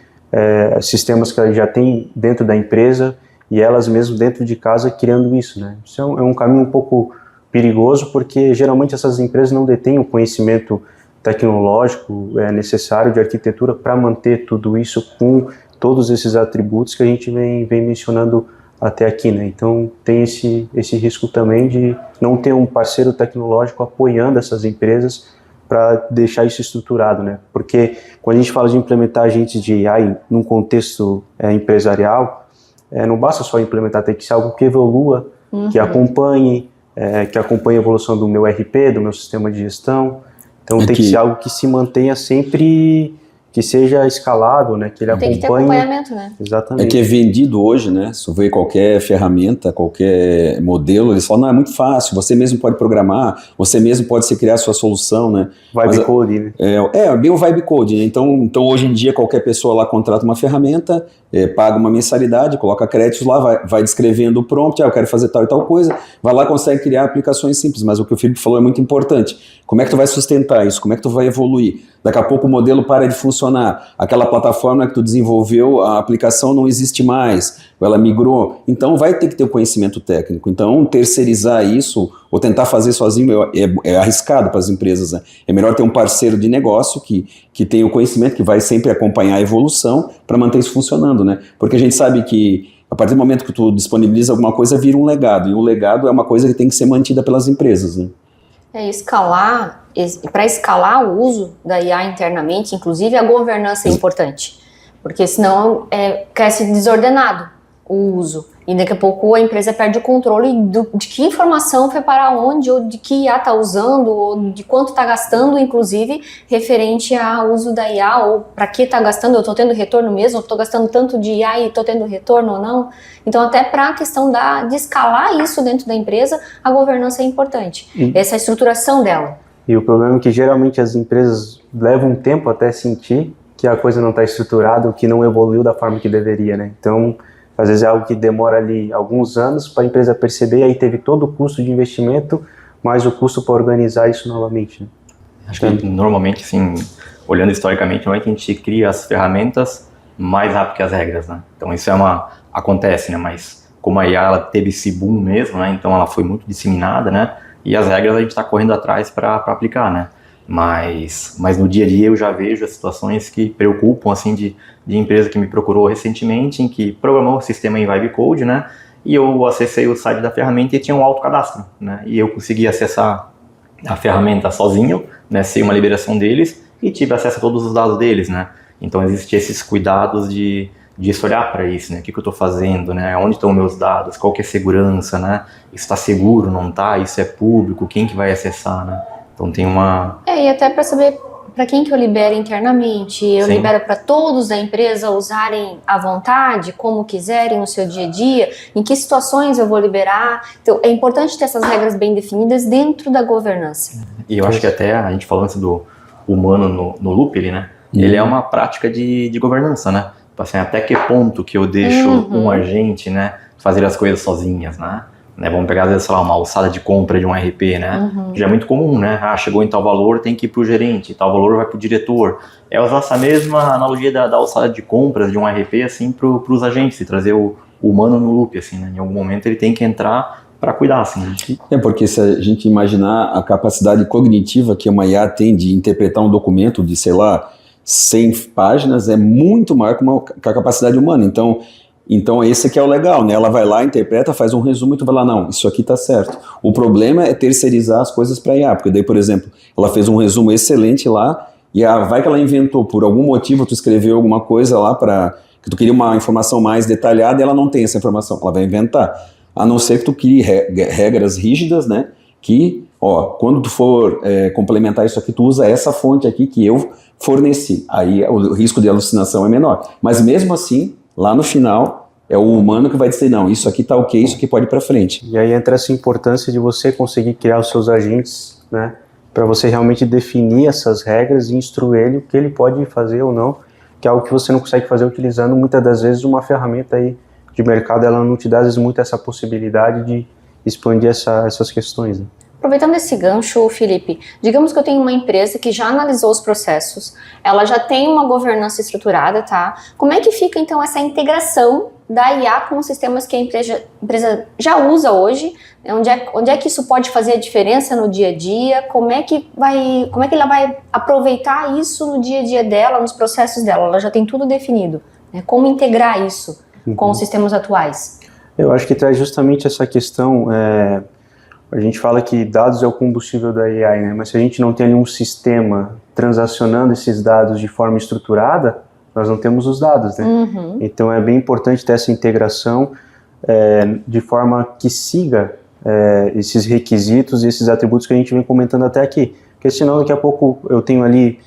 sistemas que já tem dentro da empresa e elas mesmas dentro de casa criando isso, né? Isso é um caminho um pouco perigoso, porque geralmente essas empresas não detêm o conhecimento tecnológico necessário de arquitetura para manter tudo isso com todos esses atributos que a gente vem mencionando até aqui, né? Então tem esse risco também de não ter um parceiro tecnológico apoiando essas empresas para deixar isso estruturado, né? Porque quando a gente fala de implementar agentes de AI num contexto empresarial, não basta só implementar, tem que ser algo que evolua, que acompanhe a evolução do meu RP, do meu sistema de gestão. Então tem que ser algo que se mantenha sempre, que seja escalável, né? Que ele acompanhe. Tem que ter acompanhamento, né? Exatamente. É que é vendido hoje, né? Se você vê qualquer ferramenta, qualquer modelo, eles falam, não, é muito fácil, você mesmo pode programar, você mesmo pode se criar a sua solução, né? Vibe code, né? Bem o vibe code, né? Então hoje em dia qualquer pessoa lá contrata uma ferramenta, paga uma mensalidade, coloca créditos lá, vai descrevendo o prompt, eu quero fazer tal e tal coisa, vai lá, consegue criar aplicações simples, mas o que o Felipe falou é muito importante. Como é que tu vai sustentar isso? Como é que tu vai evoluir? Daqui a pouco o modelo para de funcionar, aquela plataforma que tu desenvolveu, a aplicação não existe mais, ela migrou, então vai ter que ter o conhecimento técnico. Então terceirizar isso ou tentar fazer sozinho é arriscado para as empresas, né? É melhor ter um parceiro de negócio que tem o conhecimento, que vai sempre acompanhar a evolução para manter isso funcionando, né? Porque a gente sabe que a partir do momento que tu disponibiliza alguma coisa, vira um legado, e o legado é uma coisa que tem que ser mantida pelas empresas, né? Para escalar o uso da IA internamente, inclusive a governança é importante, porque senão cresce desordenado o uso, e daqui a pouco a empresa perde o controle de que informação foi para onde, ou de que IA está usando, ou de quanto está gastando, inclusive referente ao uso da IA, ou para que está gastando, eu estou tendo retorno mesmo, eu estou gastando tanto de IA e estou tendo retorno ou não. Então até para a questão de escalar isso dentro da empresa, a governança é importante, essa estruturação dela. E o problema é que geralmente as empresas levam um tempo até sentir que a coisa não está estruturada, ou que não evoluiu da forma que deveria, né? Então, às vezes é algo que demora ali alguns anos para a empresa perceber, e aí teve todo o custo de investimento, mais o custo para organizar isso novamente, né? Acho que normalmente, assim, olhando historicamente, não é que a gente cria as ferramentas mais rápido que as regras, né? Então isso acontece, né? Mas como a IA ela teve esse boom mesmo, né? Então ela foi muito disseminada, né? E as regras a gente está correndo atrás para aplicar, né? Mas no dia a dia eu já vejo as situações que preocupam, assim, de empresa que me procurou recentemente, em que programou o sistema em Vibe Code, né? E eu acessei o site da ferramenta e tinha um autocadastro, né? E eu consegui acessar a ferramenta sozinho, né? Sem uma liberação deles, e tive acesso a todos os dados deles, né? Então existem esses cuidados de olhar para isso, né? O que eu estou fazendo, né? Onde estão meus dados? Qual que é a segurança, né? Isso está seguro, não está? Isso é público? Quem que vai acessar, né? Então tem uma... E até para saber para quem que eu libero internamente, eu Sim. libero para todos da empresa usarem à vontade, como quiserem no seu dia a dia, em que situações eu vou liberar. Então é importante ter essas regras bem definidas dentro da governança. E eu acho que até a gente falando assim, do humano no loop, né? Ele é uma prática de governança, né? Tipo assim, até que ponto que eu deixo um agente, né, fazer as coisas sozinhas, né? Vamos pegar, às vezes, sei lá, uma alçada de compra de um RP, né? Já é muito comum, né? Chegou em tal valor, tem que ir para o gerente, tal valor vai para o diretor. É usar essa mesma analogia da alçada de compras de um RP, assim, para os agentes, e trazer o humano no loop, assim, né? Em algum momento ele tem que entrar para cuidar, assim, né? Porque se a gente imaginar a capacidade cognitiva que uma IA tem de interpretar um documento de, sei lá, 100 páginas, é muito maior que a capacidade humana. Então esse aqui é o legal, né? Ela vai lá, interpreta, faz um resumo e tu vai lá, não, isso aqui tá certo. O problema é terceirizar as coisas para IA, porque daí, por exemplo, ela fez um resumo excelente lá, e vai que ela inventou, por algum motivo tu escreveu alguma coisa lá que tu queria uma informação mais detalhada e ela não tem essa informação, ela vai inventar. A não ser que tu crie regras rígidas, né? Que, quando tu for complementar isso aqui, tu usa essa fonte aqui que eu forneci. Aí o risco de alucinação é menor. Mas mesmo assim, lá no final, é o humano que vai dizer, não, isso aqui tá ok, isso aqui pode ir para frente. E aí entra essa importância de você conseguir criar os seus agentes, né, para você realmente definir essas regras e instruir ele o que ele pode fazer ou não, que é algo que você não consegue fazer utilizando muitas das vezes uma ferramenta aí de mercado, ela não te dá às vezes muito essa possibilidade de expandir essas questões, né? Aproveitando esse gancho, Felipe, digamos que eu tenho uma empresa que já analisou os processos, ela já tem uma governança estruturada, tá? Como é que fica, então, essa integração da IA com os sistemas que a empresa já usa hoje? Onde é que isso pode fazer a diferença no dia a dia? Como é que ela vai aproveitar isso no dia a dia dela, nos processos dela? Ela já tem tudo definido, né? Como integrar isso com os sistemas atuais? Eu acho que traz justamente essa questão... A gente fala que dados é o combustível da AI, né? Mas se a gente não tem nenhum sistema transacionando esses dados de forma estruturada, nós não temos os dados, né? Então é bem importante ter essa integração de forma que siga esses requisitos e esses atributos que a gente vem comentando até aqui, porque senão daqui a pouco eu tenho ali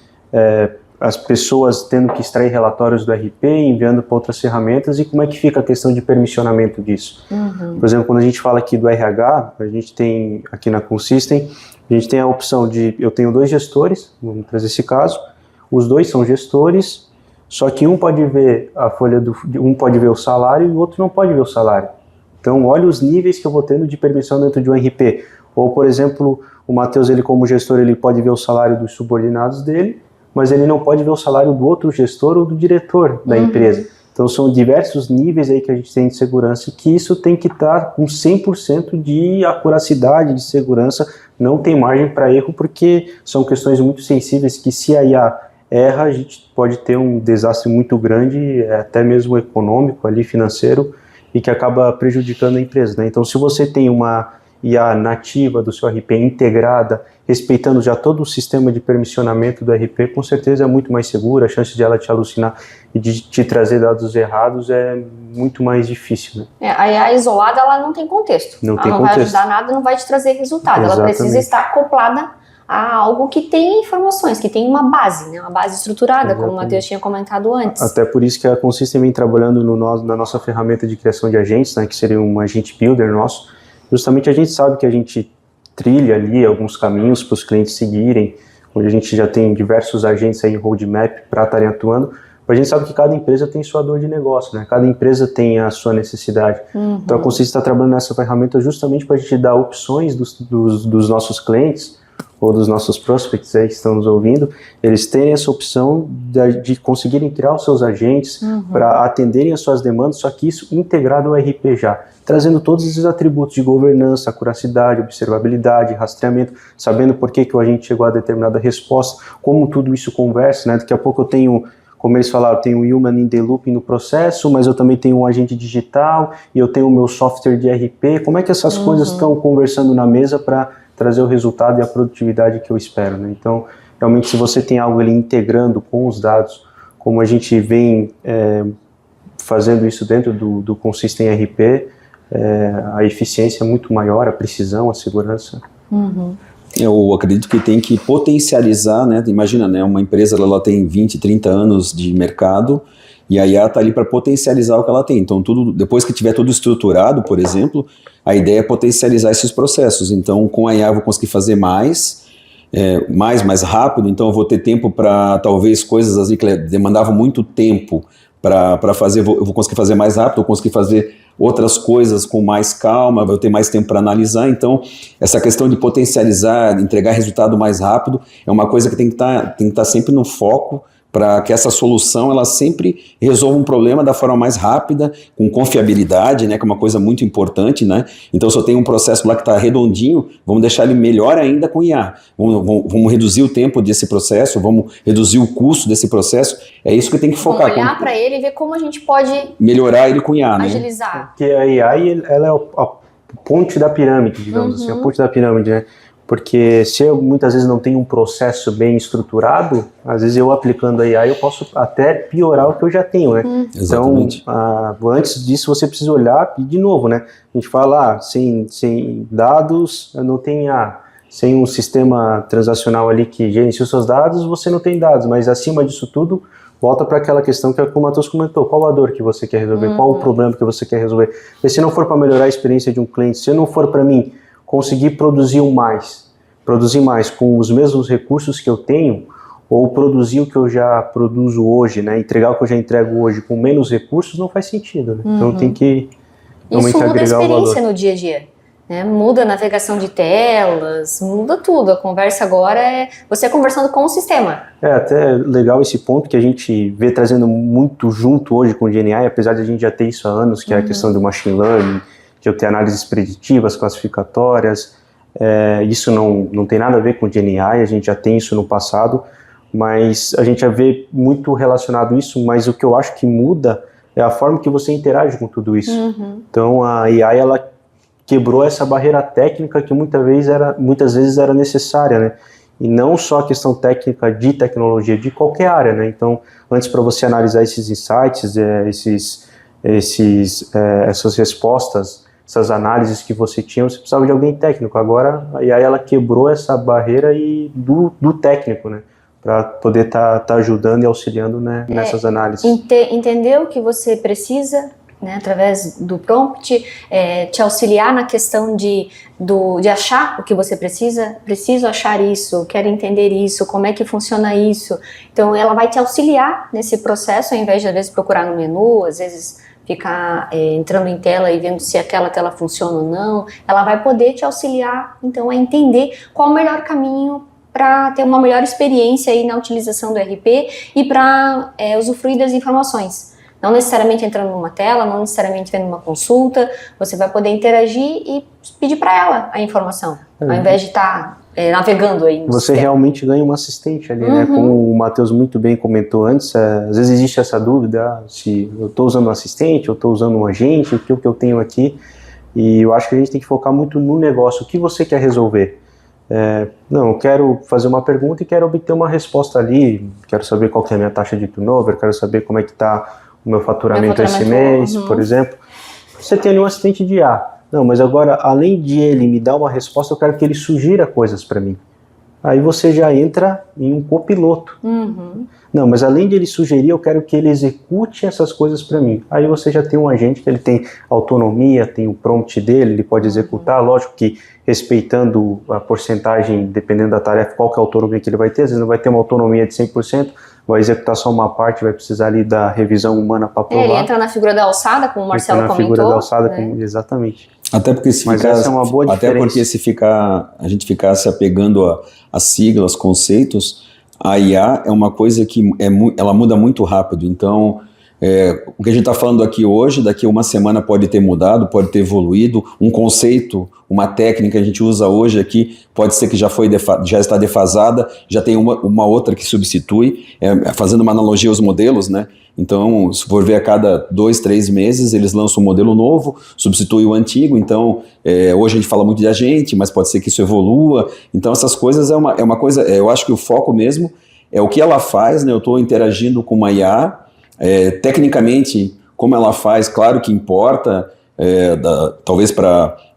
as pessoas tendo que extrair relatórios do RP, enviando para outras ferramentas, e como é que fica a questão de permissionamento disso? Por exemplo, quando a gente fala aqui do RH, a gente tem aqui na Consystem, a gente tem a opção de, eu tenho 2 gestores, vamos trazer esse caso, os 2 são gestores, só que um pode ver a folha um pode ver o salário e o outro não pode ver o salário. Então, olha os níveis que eu vou tendo de permissão dentro de um RP. Ou, por exemplo, o Matheus, ele como gestor, ele pode ver o salário dos subordinados dele, mas ele não pode ver o salário do outro gestor ou do diretor da empresa. Então, são diversos níveis aí que a gente tem de segurança, e que isso tem que estar com 100% de acuracidade, de segurança, não tem margem para erro, porque são questões muito sensíveis que, se a IA erra, a gente pode ter um desastre muito grande, até mesmo econômico, ali, financeiro, e que acaba prejudicando a empresa, né? Então, se você tem uma IA nativa do seu RP integrada, respeitando já todo o sistema de permissionamento do RP, com certeza é muito mais segura, a chance de ela te alucinar e de te trazer dados errados é muito mais difícil, né? A IA isolada, ela não tem contexto. Não ela tem não contexto. vai ajudar nada, não vai te trazer resultado. Exatamente. Ela precisa estar acoplada a algo que tem informações, que tem uma base, né? Uma base estruturada, Exatamente. como o Matheus tinha comentado antes. Até por isso que a Consystem vem trabalhando na nossa ferramenta de criação de agentes, né, que seria um agente builder nosso. Justamente a gente sabe que a gente trilha ali alguns caminhos para os clientes seguirem, onde a gente já tem diversos agentes aí em roadmap para estarem atuando. A gente sabe que cada empresa tem sua dor de negócio, né? Cada empresa tem a sua necessidade. Então a Consystem está trabalhando nessa ferramenta justamente para a gente dar opções dos nossos clientes ou dos nossos prospects aí que estão nos ouvindo, eles terem essa opção de conseguirem criar os seus agentes para atenderem as suas demandas, só que isso integrado ao RP já, trazendo todos esses atributos de governança, acuracidade, observabilidade, rastreamento, sabendo por que o agente chegou a determinada resposta, como tudo isso conversa, né? Daqui a pouco eu tenho, como eles falaram, eu tenho o Human in the Loop no processo, mas eu também tenho um agente digital e eu tenho o meu software de RP. Como é que essas coisas estão conversando na mesa para trazer o resultado e a produtividade que eu espero, né? Então, realmente, se você tem algo ali integrando com os dados, como a gente vem fazendo isso dentro do Consystem RP, a eficiência é muito maior, a precisão, a segurança. Eu acredito que tem que potencializar, né? Imagina, né? Uma empresa, ela tem 20, 30 anos de mercado, e a IA está ali para potencializar o que ela tem. Então, depois que tiver tudo estruturado, por exemplo, a ideia é potencializar esses processos. Então, com a IA eu vou conseguir fazer mais rápido, então eu vou ter tempo para, talvez, coisas assim que demandavam muito tempo para fazer, eu vou conseguir fazer mais rápido, eu vou conseguir fazer outras coisas com mais calma, vou ter mais tempo para analisar. Então, essa questão de potencializar, entregar resultado mais rápido, é uma coisa que tem que estar sempre no foco, para que essa solução ela sempre resolva um problema da forma mais rápida, com confiabilidade, né, que é uma coisa muito importante, né? Então, se eu tenho um processo lá que está redondinho, vamos deixar ele melhor ainda com IA. Vamos reduzir o tempo desse processo, vamos reduzir o custo desse processo. É isso que tem que focar. Vamos olhar para ele e ver como a gente pode melhorar ele com IA, né? Agilizar. Porque a AI, ela é a ponte da pirâmide, digamos assim, a ponte da pirâmide, né? Porque se eu muitas vezes não tenho um processo bem estruturado, às vezes eu aplicando a AI eu posso até piorar o que eu já tenho, né? Exatamente. Então, antes disso você precisa olhar, e de novo, né? A gente fala, sem dados não tem IA. Sem um sistema transacional ali que gerencia os seus dados, você não tem dados. Mas acima disso tudo, volta para aquela questão que o Matheus comentou. Qual a dor que você quer resolver? Qual o problema que você quer resolver? E se não for para melhorar a experiência de um cliente, se não for para mim conseguir produzir mais com os mesmos recursos que eu tenho, ou produzir o que eu já produzo hoje, né? Entregar o que eu já entrego hoje com menos recursos, não faz sentido, né? Então tem que realmente isso muda a agregar o valor. experiência no dia a dia, né? Muda a navegação de telas, muda tudo. A conversa agora é você conversando com o sistema. É até legal esse ponto que a gente vê trazendo muito junto hoje com o GenAI, apesar de a gente já ter isso há anos, que é a questão do machine learning, de eu ter análises preditivas, classificatórias. Isso não tem nada a ver com o GenAI, a gente já tem isso no passado, mas a gente já vê muito relacionado isso, mas o que eu acho que muda é a forma que você interage com tudo isso. Então a AI, ela quebrou essa barreira técnica que muitas vezes era necessária, né? e não só a questão técnica de tecnologia, de qualquer área, né? Então, antes para você analisar esses insights, essas respostas, essas análises que você tinha, você precisava de alguém técnico. Agora, a AI, ela quebrou essa barreira do técnico, né? Para poder tá ajudando e auxiliando, né, nessas análises. Entender o que você precisa, né, através do prompt, te auxiliar na questão de achar o que você precisa, preciso achar isso, quero entender isso, como é que funciona isso. Então ela vai te auxiliar nesse processo, ao invés de às vezes procurar no menu, às vezes ficar entrando em tela e vendo se aquela tela funciona ou não. Ela vai poder te auxiliar então a entender qual o melhor caminho para ter uma melhor experiência aí na utilização do RP e para usufruir das informações. Não necessariamente entrando numa tela, não necessariamente vendo uma consulta, você vai poder interagir e pedir para ela a informação, ao invés de estar navegando aí. Você realmente ganha um assistente ali, né? Como o Matheus muito bem comentou antes, às vezes existe essa dúvida, se eu estou usando um assistente, eu estou usando um agente, o que eu tenho aqui, e eu acho que a gente tem que focar muito no negócio, o que você quer resolver. Não, eu quero fazer uma pergunta e quero obter uma resposta ali, quero saber qual que é a minha taxa de turnover, quero saber como é que está o meu faturamento esse mês, por exemplo. Você tem ali um assistente de IA. Não, mas agora, além de ele me dar uma resposta, eu quero que ele sugira coisas para mim. Aí você já entra em um copiloto. Não, mas além de ele sugerir, eu quero que ele execute essas coisas para mim. Aí você já tem um agente que ele tem autonomia, tem o prompt dele, ele pode executar, lógico que respeitando a porcentagem, dependendo da tarefa, qual que é a autonomia que ele vai ter. Às vezes não vai ter uma autonomia de 100%, vai executar só uma parte, vai precisar ali da revisão humana para aprovar. Ele entra na figura da alçada, como o Marcelo comentou. Na figura da alçada, exatamente. Até porque se essa é uma boa diferença. Até porque se a gente ficasse apegando a siglas, conceitos, a IA é uma coisa que ela muda muito rápido. Então, o que a gente está falando aqui hoje, daqui a uma semana pode ter mudado, pode ter evoluído. Um conceito, uma técnica que a gente usa hoje aqui, pode ser que já está defasada, já tem uma outra que substitui, fazendo uma analogia aos modelos, né? Então, se for ver a cada 2, 3 meses, eles lançam um modelo novo, substitui o antigo. Então, hoje a gente fala muito de agente, mas pode ser que isso evolua. Então, essas coisas é uma coisa, eu acho que o foco mesmo é o que ela faz, né? Eu estou interagindo com uma IA, tecnicamente, como ela faz, claro que importa, talvez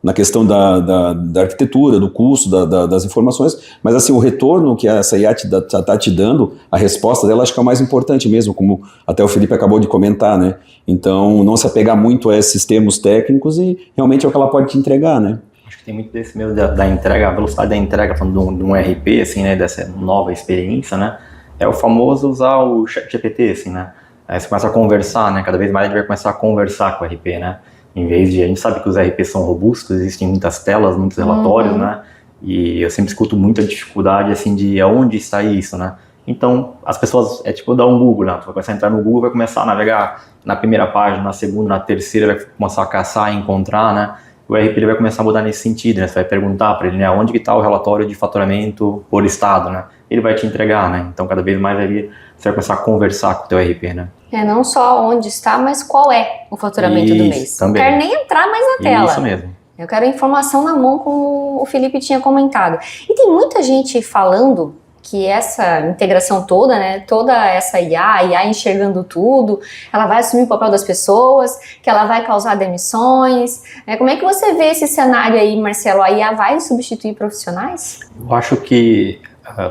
na questão da arquitetura, do custo, das informações, mas assim, o retorno que essa IA está te dando, a resposta dela, acho que é o mais importante mesmo, como até o Felipe acabou de comentar, né? Então, não se apegar muito a esses termos técnicos e realmente é o que ela pode te entregar, né? Acho que tem muito desse medo da entrega, a velocidade da entrega, falando de um RP, assim, né, dessa nova experiência, né? É o famoso usar o ChatGPT, assim, né? Aí você começa a conversar, né? Cada vez mais a gente vai começar a conversar com o RP, né? Em vez de... A gente sabe que os RPs são robustos, existem muitas telas, muitos relatórios, né? E eu sempre escuto muita dificuldade, assim, de aonde está isso, né? Então, as pessoas... É tipo dar um Google, né? Tu vai começar a entrar no Google, vai começar a navegar na primeira página, na segunda, na terceira, vai começar a caçar e encontrar, né? O RP ele vai começar a mudar nesse sentido, né? Você vai perguntar para ele, né? Onde que está o relatório de faturamento por estado, né? Ele vai te entregar, né? Então, cada vez mais você vai começar a conversar com o teu RP, né? Não só onde está, mas qual é o faturamento do mês. Também. Não quero nem entrar mais na tela. Isso mesmo. Eu quero informação na mão, como o Felipe tinha comentado. E tem muita gente falando que essa integração toda, né, toda essa IA, a IA enxergando tudo, ela vai assumir o papel das pessoas, que ela vai causar demissões. Como é que você vê esse cenário aí, Marcelo? A IA vai substituir profissionais? Eu acho que,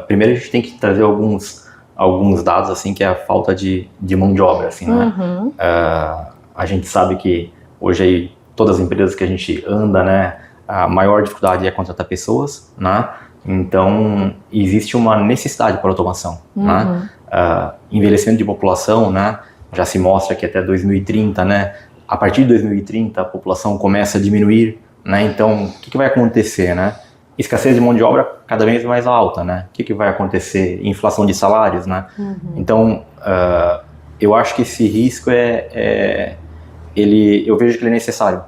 primeiro a gente tem que trazer alguns dados, assim, que é a falta de mão de obra, assim, né? A gente sabe que hoje aí, todas as empresas que a gente anda, né, a maior dificuldade é contratar pessoas, né? Então, existe uma necessidade para automação, né? Envelhecimento de população, né? Já se mostra que até 2030, né? A partir de 2030, a população começa a diminuir, né? Então, o que vai acontecer, né? Escassez de mão de obra cada vez mais alta, né? O que vai acontecer? Inflação de salários, né? Então, eu acho que esse risco eu vejo que ele é necessário.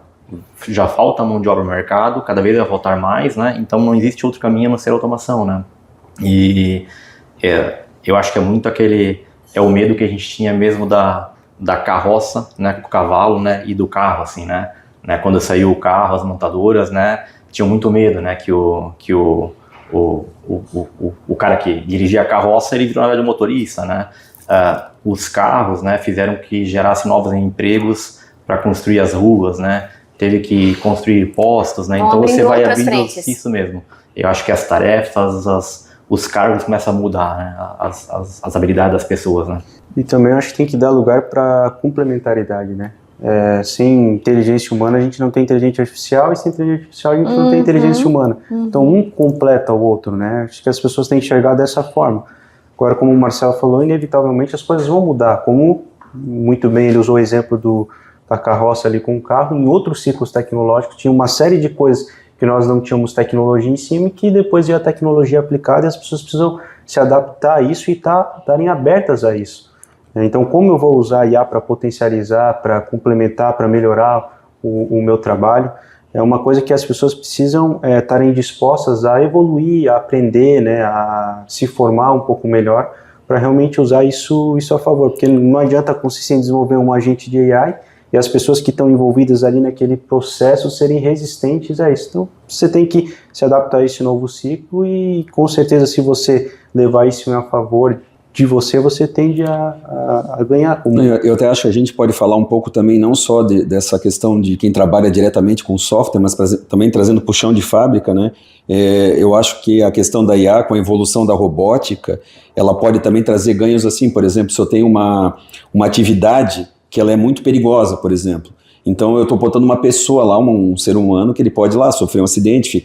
Já falta mão de obra no mercado, cada vez vai faltar mais, né? Então não existe outro caminho a não ser a automação, né? E eu acho que é muito o medo que a gente tinha mesmo da carroça, né, com o cavalo, né, e do carro, assim, né? Quando saiu o carro, as montadoras, né, tinham muito medo, né, que o o cara que dirigia a carroça, ele virou na verdade motorista, né? Os carros, né, fizeram que gerasse novos empregos para construir as ruas, né? Teve que construir postos, né? Então você vai abrindo isso mesmo. Eu acho que as tarefas, os cargos começam a mudar, né? As habilidades das pessoas, né? E também eu acho que tem que dar lugar para complementaridade, né? Sem inteligência humana a gente não tem inteligência artificial, e sem inteligência artificial a gente não tem inteligência humana. Então um completa o outro, né? Acho que as pessoas têm que enxergar dessa forma. Agora, como o Marcelo falou, inevitavelmente as coisas vão mudar. Como muito bem ele usou o exemplo da carroça ali com o carro, em outros ciclos tecnológicos tinha uma série de coisas que nós não tínhamos tecnologia em cima e que depois veio a tecnologia aplicada e as pessoas precisam se adaptar a isso e estarem abertas a isso. Então, como eu vou usar a IA para potencializar, para complementar, para melhorar o meu trabalho, é uma coisa que as pessoas precisam estarem dispostas a evoluir, a aprender, né, a se formar um pouco melhor para realmente usar isso a favor, porque não adianta consistir em desenvolver um agente de AI e as pessoas que estão envolvidas ali naquele processo serem resistentes a isso. Então, você tem que se adaptar a esse novo ciclo e, com certeza, se você levar isso a favor de você tende a ganhar. Eu até acho que a gente pode falar um pouco também, não só dessa questão de quem trabalha diretamente com software, mas também trazendo para o chão de fábrica, né? Eu acho que a questão da IA, com a evolução da robótica, ela pode também trazer ganhos assim, por exemplo, se eu tenho uma atividade que ela é muito perigosa, por exemplo. Então eu estou botando uma pessoa lá, um ser humano, que ele pode lá sofrer um acidente,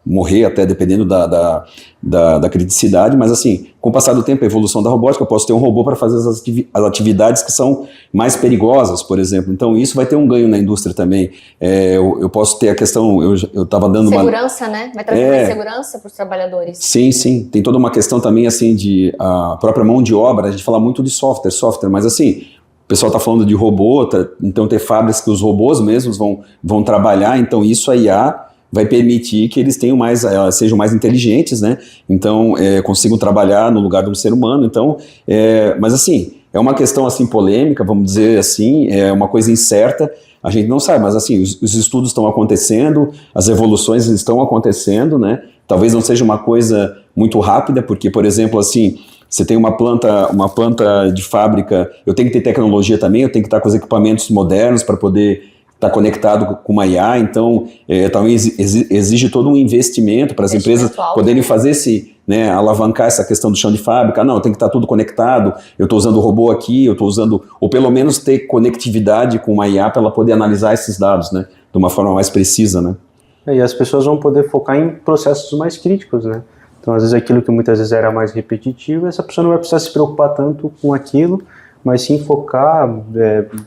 morrer até, dependendo da criticidade, mas assim, com o passar do tempo, a evolução da robótica, eu posso ter um robô para fazer as atividades que são mais perigosas, por exemplo. Então isso vai ter um ganho na indústria também. Eu posso ter a questão, eu estava dando segurança, né? Vai trazer mais segurança para os trabalhadores. Sim. Tem toda uma questão também, assim, de a própria mão de obra. A gente fala muito de software, mas assim, o pessoal está falando de robô, então ter fábricas que os robôs mesmos vão trabalhar, então isso a IA vai permitir que eles sejam mais inteligentes, né? Então, consigam trabalhar no lugar de um ser humano. Então, mas assim, é uma questão assim polêmica, vamos dizer assim, é uma coisa incerta, a gente não sabe, mas assim, os estudos estão acontecendo, as evoluções estão acontecendo, né? Talvez não seja uma coisa muito rápida, porque, por exemplo, assim, você tem uma planta de fábrica, eu tenho que ter tecnologia também, eu tenho que estar com os equipamentos modernos para poder estar conectado com uma IA, então também exige todo um investimento para as empresas poderem fazer alavancar essa questão do chão de fábrica. Não, tem que estar tudo conectado, eu estou usando o robô aqui, eu estou usando, ou pelo menos ter conectividade com uma IA para ela poder analisar esses dados, né, de uma forma mais precisa, né. E as pessoas vão poder focar em processos mais críticos, né. Então, às vezes, aquilo que muitas vezes era mais repetitivo, essa pessoa não vai precisar se preocupar tanto com aquilo, mas sim focar,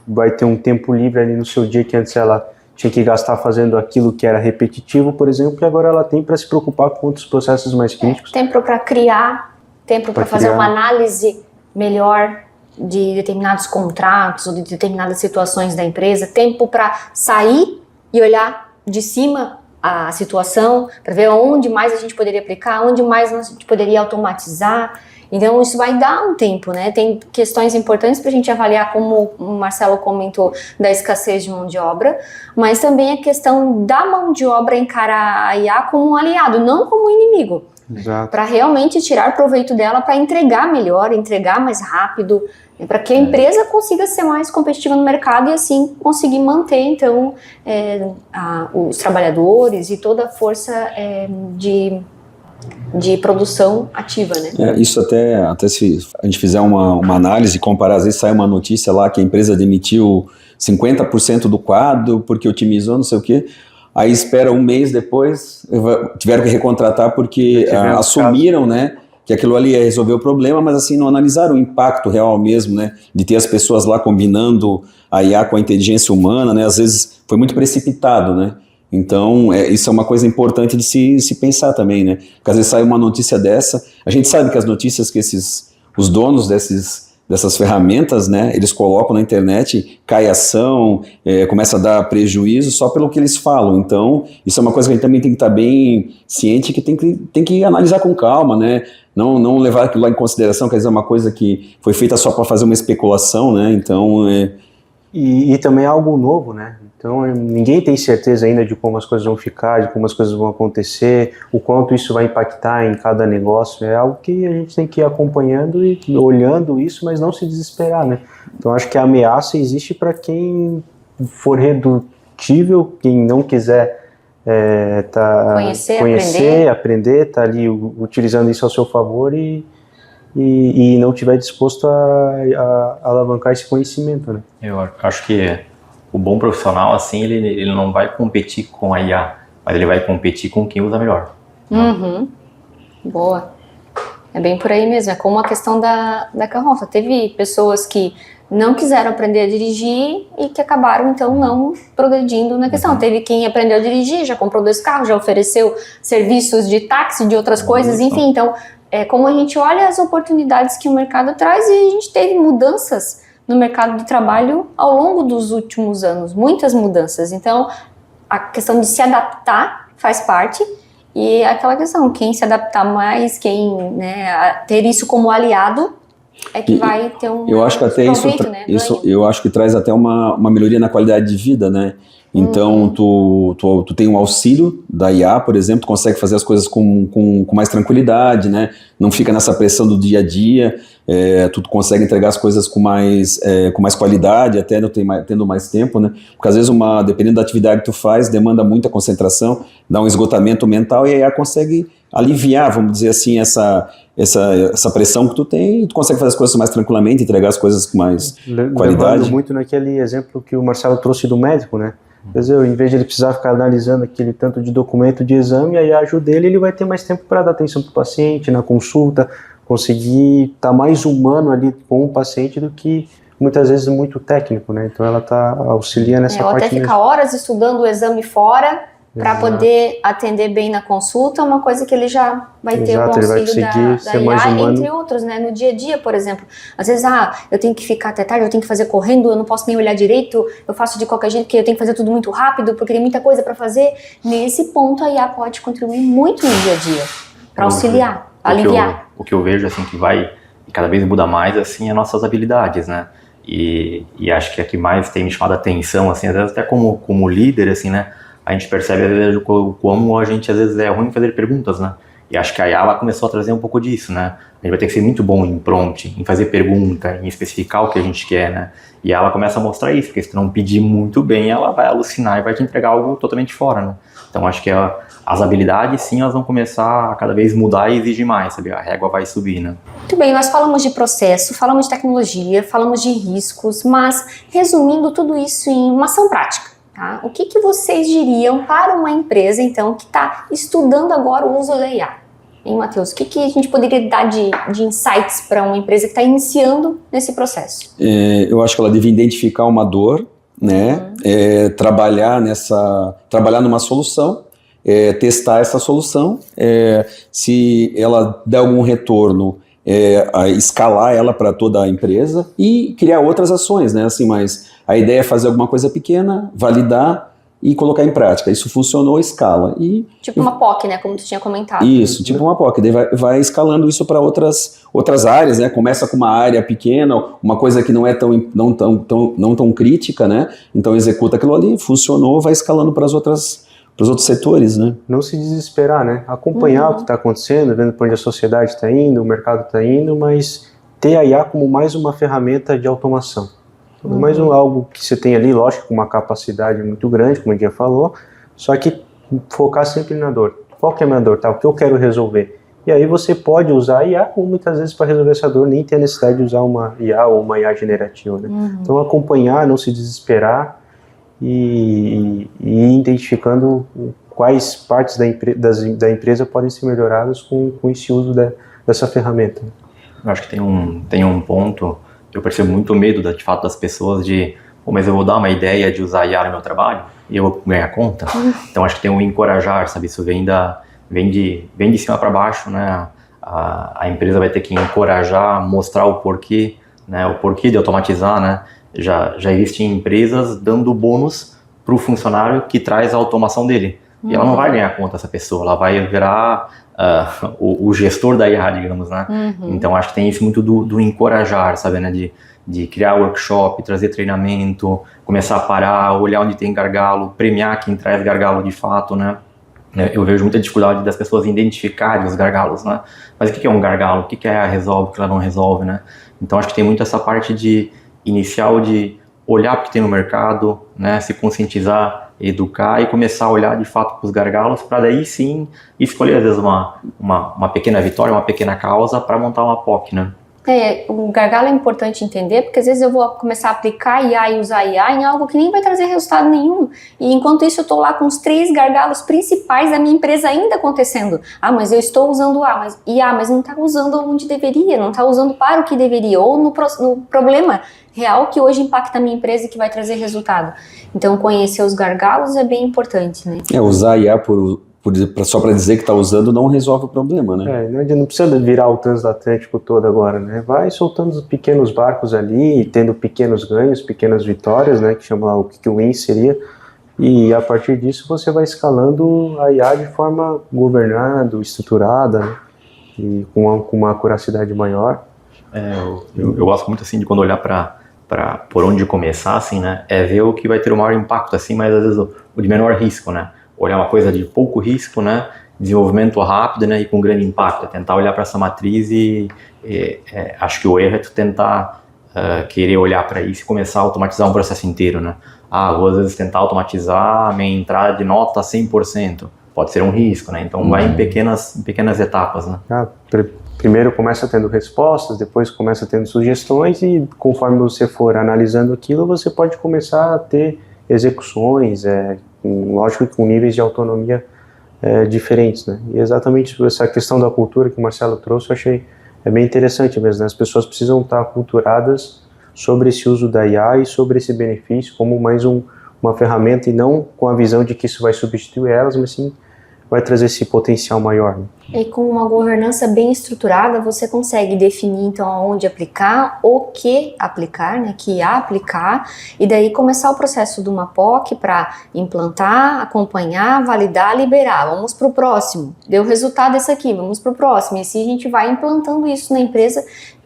vai ter um tempo livre ali no seu dia que antes ela tinha que gastar fazendo aquilo que era repetitivo, por exemplo, e agora ela tem para se preocupar com outros processos mais críticos. Tempo para criar, tempo para fazer uma análise melhor de determinados contratos ou de determinadas situações da empresa, tempo para sair e olhar de cima a situação, para ver onde mais a gente poderia aplicar, onde mais a gente poderia automatizar. Então isso vai dar um tempo, né? Tem questões importantes para a gente avaliar, como o Marcelo comentou, da escassez de mão de obra, mas também a questão da mão de obra encarar a IA como um aliado, não como um inimigo. Para realmente tirar proveito dela, para entregar melhor, entregar mais rápido, para que a empresa consiga ser mais competitiva no mercado e assim conseguir manter então os trabalhadores e toda a força de produção ativa, né? Isso até se a gente fizer uma análise, comparar, às vezes sai uma notícia lá que a empresa demitiu 50% do quadro porque otimizou não sei o quê, aí espera um mês depois, tiveram que recontratar porque assumiram, né, que aquilo ali ia resolver o problema, mas assim não analisaram o impacto real mesmo, né, de ter as pessoas lá combinando a IA com a inteligência humana, né, às vezes foi muito precipitado, né. Então, isso é uma coisa importante de se pensar também, né? Porque às vezes sai uma notícia dessa, a gente sabe que as notícias que os donos dessas ferramentas, né, eles colocam na internet, cai ação, começa a dar prejuízo só pelo que eles falam. Então, isso é uma coisa que a gente também tem que estar bem ciente, que tem que analisar com calma, né? Não levar aquilo lá em consideração, quer dizer, uma coisa que foi feita só para fazer uma especulação, né? Então, E também é algo novo, né? Então, ninguém tem certeza ainda de como as coisas vão ficar, de como as coisas vão acontecer, o quanto isso vai impactar em cada negócio. É algo que a gente tem que ir acompanhando e olhando isso, mas não se desesperar, né? Então, acho que a ameaça existe para quem for redutível, quem não quiser conhecer, aprender, tá ali utilizando isso ao seu favor e não tiver disposto a alavancar esse conhecimento, né? Eu acho que o bom profissional, assim, ele não vai competir com a IA, mas ele vai competir com quem usa melhor. Uhum. Boa. É bem por aí mesmo, é como a questão da carroça. Teve pessoas que não quiseram aprender a dirigir e que acabaram, então, não progredindo na questão. Teve quem aprendeu a dirigir, já comprou 2 carros, já ofereceu serviços de táxi, de outras coisas, enfim. Então, é como a gente olha as oportunidades que o mercado traz e a gente teve mudanças no mercado de trabalho ao longo dos últimos anos, muitas mudanças. Então, a questão de se adaptar faz parte e aquela questão, quem se adaptar mais, quem, né, ter isso como aliado é que vai ter um eu acho que até eu acho que traz até uma melhoria na qualidade de vida, né? Então, tu tem um auxílio da IA, por exemplo, tu consegue fazer as coisas com mais tranquilidade, né? Não fica nessa pressão do dia a dia, tu consegue entregar as coisas com mais qualidade, até tendo mais tempo, né? Porque às vezes, dependendo da atividade que tu faz, demanda muita concentração, dá um esgotamento mental e a IA consegue aliviar, vamos dizer assim, essa pressão que tu tem e tu consegue fazer as coisas mais tranquilamente, entregar as coisas com mais qualidade. Levando muito naquele exemplo que o Marcelo trouxe do médico, né? Quer dizer, em vez de ele precisar ficar analisando aquele tanto de documento de exame, aí ajuda ele vai ter mais tempo para dar atenção para o paciente, na consulta, conseguir estar mais humano ali com o paciente do que muitas vezes muito técnico, né? Então ela auxilia nessa parte. Ou até ficar horas estudando o exame fora para poder atender bem na consulta, uma coisa que ele já vai ter o auxílio da IA, entre outros, né? No dia a dia, por exemplo. Às vezes, eu tenho que ficar até tarde, eu tenho que fazer correndo, eu não posso nem olhar direito, eu faço de qualquer jeito, porque eu tenho que fazer tudo muito rápido, porque tem muita coisa para fazer. Nesse ponto, a IA pode contribuir muito no dia a dia, para auxiliar, aliviar. O que eu vejo, assim, que vai e cada vez muda mais, assim, é nossas habilidades, né? E acho que a que mais tem me chamado a atenção, assim, às vezes até como líder, assim, né? A gente percebe, às vezes, como a gente, às vezes, é ruim em fazer perguntas, né? E acho que a IA, ela começou a trazer um pouco disso, né? A gente vai ter que ser muito bom em prompt, em fazer pergunta, em especificar o que a gente quer, né? E ela começa a mostrar isso, porque se tu não pedir muito bem, ela vai alucinar e vai te entregar algo totalmente fora, né? Então, acho que as habilidades, sim, elas vão começar a cada vez mudar e exigir mais, sabe? A régua vai subir, né? Muito bem, nós falamos de processo, falamos de tecnologia, falamos de riscos, mas resumindo tudo isso em uma ação prática. Tá? O que vocês diriam para uma empresa, então, que está estudando agora o uso da IA? Hein, Matheus? O que a gente poderia dar de insights para uma empresa que está iniciando nesse processo? Eu acho que ela deve identificar uma dor, né? Trabalhar numa solução, testar essa solução, se ela der algum retorno, escalar ela para toda a empresa e criar outras ações, né? Assim, mas a ideia é fazer alguma coisa pequena, validar e colocar em prática. Isso funcionou, escala. Tipo uma POC, né? Como tu tinha comentado. Isso, tipo uma POC. Daí vai escalando isso para outras áreas, né? Começa com uma área pequena, uma coisa que não é não tão crítica, né? Então executa aquilo ali, funcionou, vai escalando para os outros setores, né? Não se desesperar, né? Acompanhar o que está acontecendo, vendo para onde a sociedade está indo, o mercado está indo, mas ter a IA como mais uma ferramenta de automação. Mais algo que você tem ali, lógico, com uma capacidade muito grande, como a gente já falou, só que focar sempre na dor. Qual que é a minha dor? Tá? O que eu quero resolver? E aí você pode usar a IA, ou muitas vezes para resolver essa dor, nem ter a necessidade de usar uma IA ou uma IA generativa, né? Então acompanhar, não se desesperar e ir identificando quais partes da empresa podem ser melhoradas com esse uso dessa ferramenta. Eu acho que tem um ponto, eu percebo muito medo, de fato, das pessoas mas eu vou dar uma ideia de usar IA no meu trabalho e eu vou ganhar conta. Então acho que tem um encorajar, sabe? Isso vem de cima para baixo, né? A empresa vai ter que encorajar, mostrar o porquê, né? O porquê de automatizar, né? Já existem empresas dando bônus para o funcionário que traz a automação dele. E ela não vai ganhar conta, essa pessoa, ela vai virar o gestor da IA, digamos, né? Então acho que tem isso muito do encorajar, sabe, né? De de criar workshop, trazer treinamento, começar a parar, olhar onde tem gargalo, premiar quem traz gargalo de fato, né? Eu vejo muita dificuldade das pessoas identificarem os gargalos, né? Mas o que é um gargalo? O que a IA resolve, o que ela não resolve, né? Então acho que tem muito essa parte inicial de olhar o que tem no mercado, né? Se conscientizar, educar e começar a olhar de fato para os gargalos, para daí sim escolher às vezes uma pequena vitória, uma pequena causa para montar uma POC, né? O gargalo é importante entender, porque às vezes eu vou começar a aplicar IA e usar IA em algo que nem vai trazer resultado nenhum. E enquanto isso eu estou lá com os 3 gargalos principais da minha empresa ainda acontecendo. Ah, mas eu estou usando IA, mas não está usando onde deveria, não está usando para o que deveria, ou no problema real que hoje impacta a minha empresa e que vai trazer resultado. Então conhecer os gargalos é bem importante, né? Usar IA só para dizer que está usando não resolve o problema, né? Não precisa virar o transatlântico todo agora, né? Vai soltando os pequenos barcos ali, tendo pequenos ganhos, pequenas vitórias, né? Que chama lá o que o win seria. E a partir disso você vai escalando a IA de forma governada, estruturada, né? E com uma acuracidade maior. Eu gosto muito assim de quando olhar para por onde começar, assim, né? Ver o que vai ter o maior impacto, assim, mas às vezes o de menor risco, né? Olhar uma coisa de pouco risco, né? Desenvolvimento rápido, né? E com grande impacto. Tentar olhar para essa matriz acho que o erro é tu tentar querer olhar para isso e começar a automatizar um processo inteiro, né? Vou às vezes tentar automatizar a minha entrada de nota 100%. Pode ser um risco, né? Então vai em pequenas etapas, né? Primeiro começa tendo respostas, depois começa tendo sugestões e conforme você for analisando aquilo, você pode começar a ter execuções, lógico que com níveis de autonomia diferentes, né? E exatamente essa questão da cultura que o Marcelo trouxe, eu achei bem interessante mesmo, né? As pessoas precisam estar aculturadas sobre esse uso da IA e sobre esse benefício como mais uma ferramenta e não com a visão de que isso vai substituir elas, mas sim vai trazer esse potencial maior, né? E com uma governança bem estruturada, você consegue definir então aonde aplicar, o que aplicar, né, que IA aplicar, e daí começar o processo de uma POC para implantar, acompanhar, validar, liberar. Vamos para o próximo. Deu resultado esse aqui, vamos para o próximo. E assim a gente vai implantando isso na empresa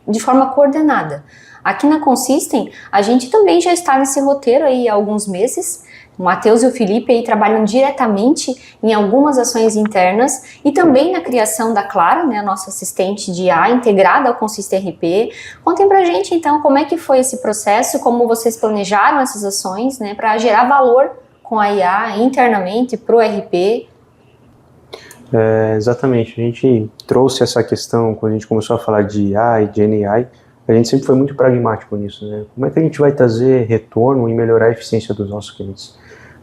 de forma coordenada. Aqui na Consystem, a gente também já está nesse roteiro aí há alguns meses. O Matheus e o Felipe aí trabalham diretamente em algumas ações internas e também na criação da Clara, né, a nossa assistente de IA integrada ao Consystem RP. Contem pra gente então como é que foi esse processo, como vocês planejaram essas ações, né, para gerar valor com a IA internamente pro RP. Exatamente, a gente trouxe essa questão quando a gente começou a falar de IA e de GenAI. A gente sempre foi muito pragmático nisso, né? Como é que a gente vai trazer retorno e melhorar a eficiência dos nossos clientes?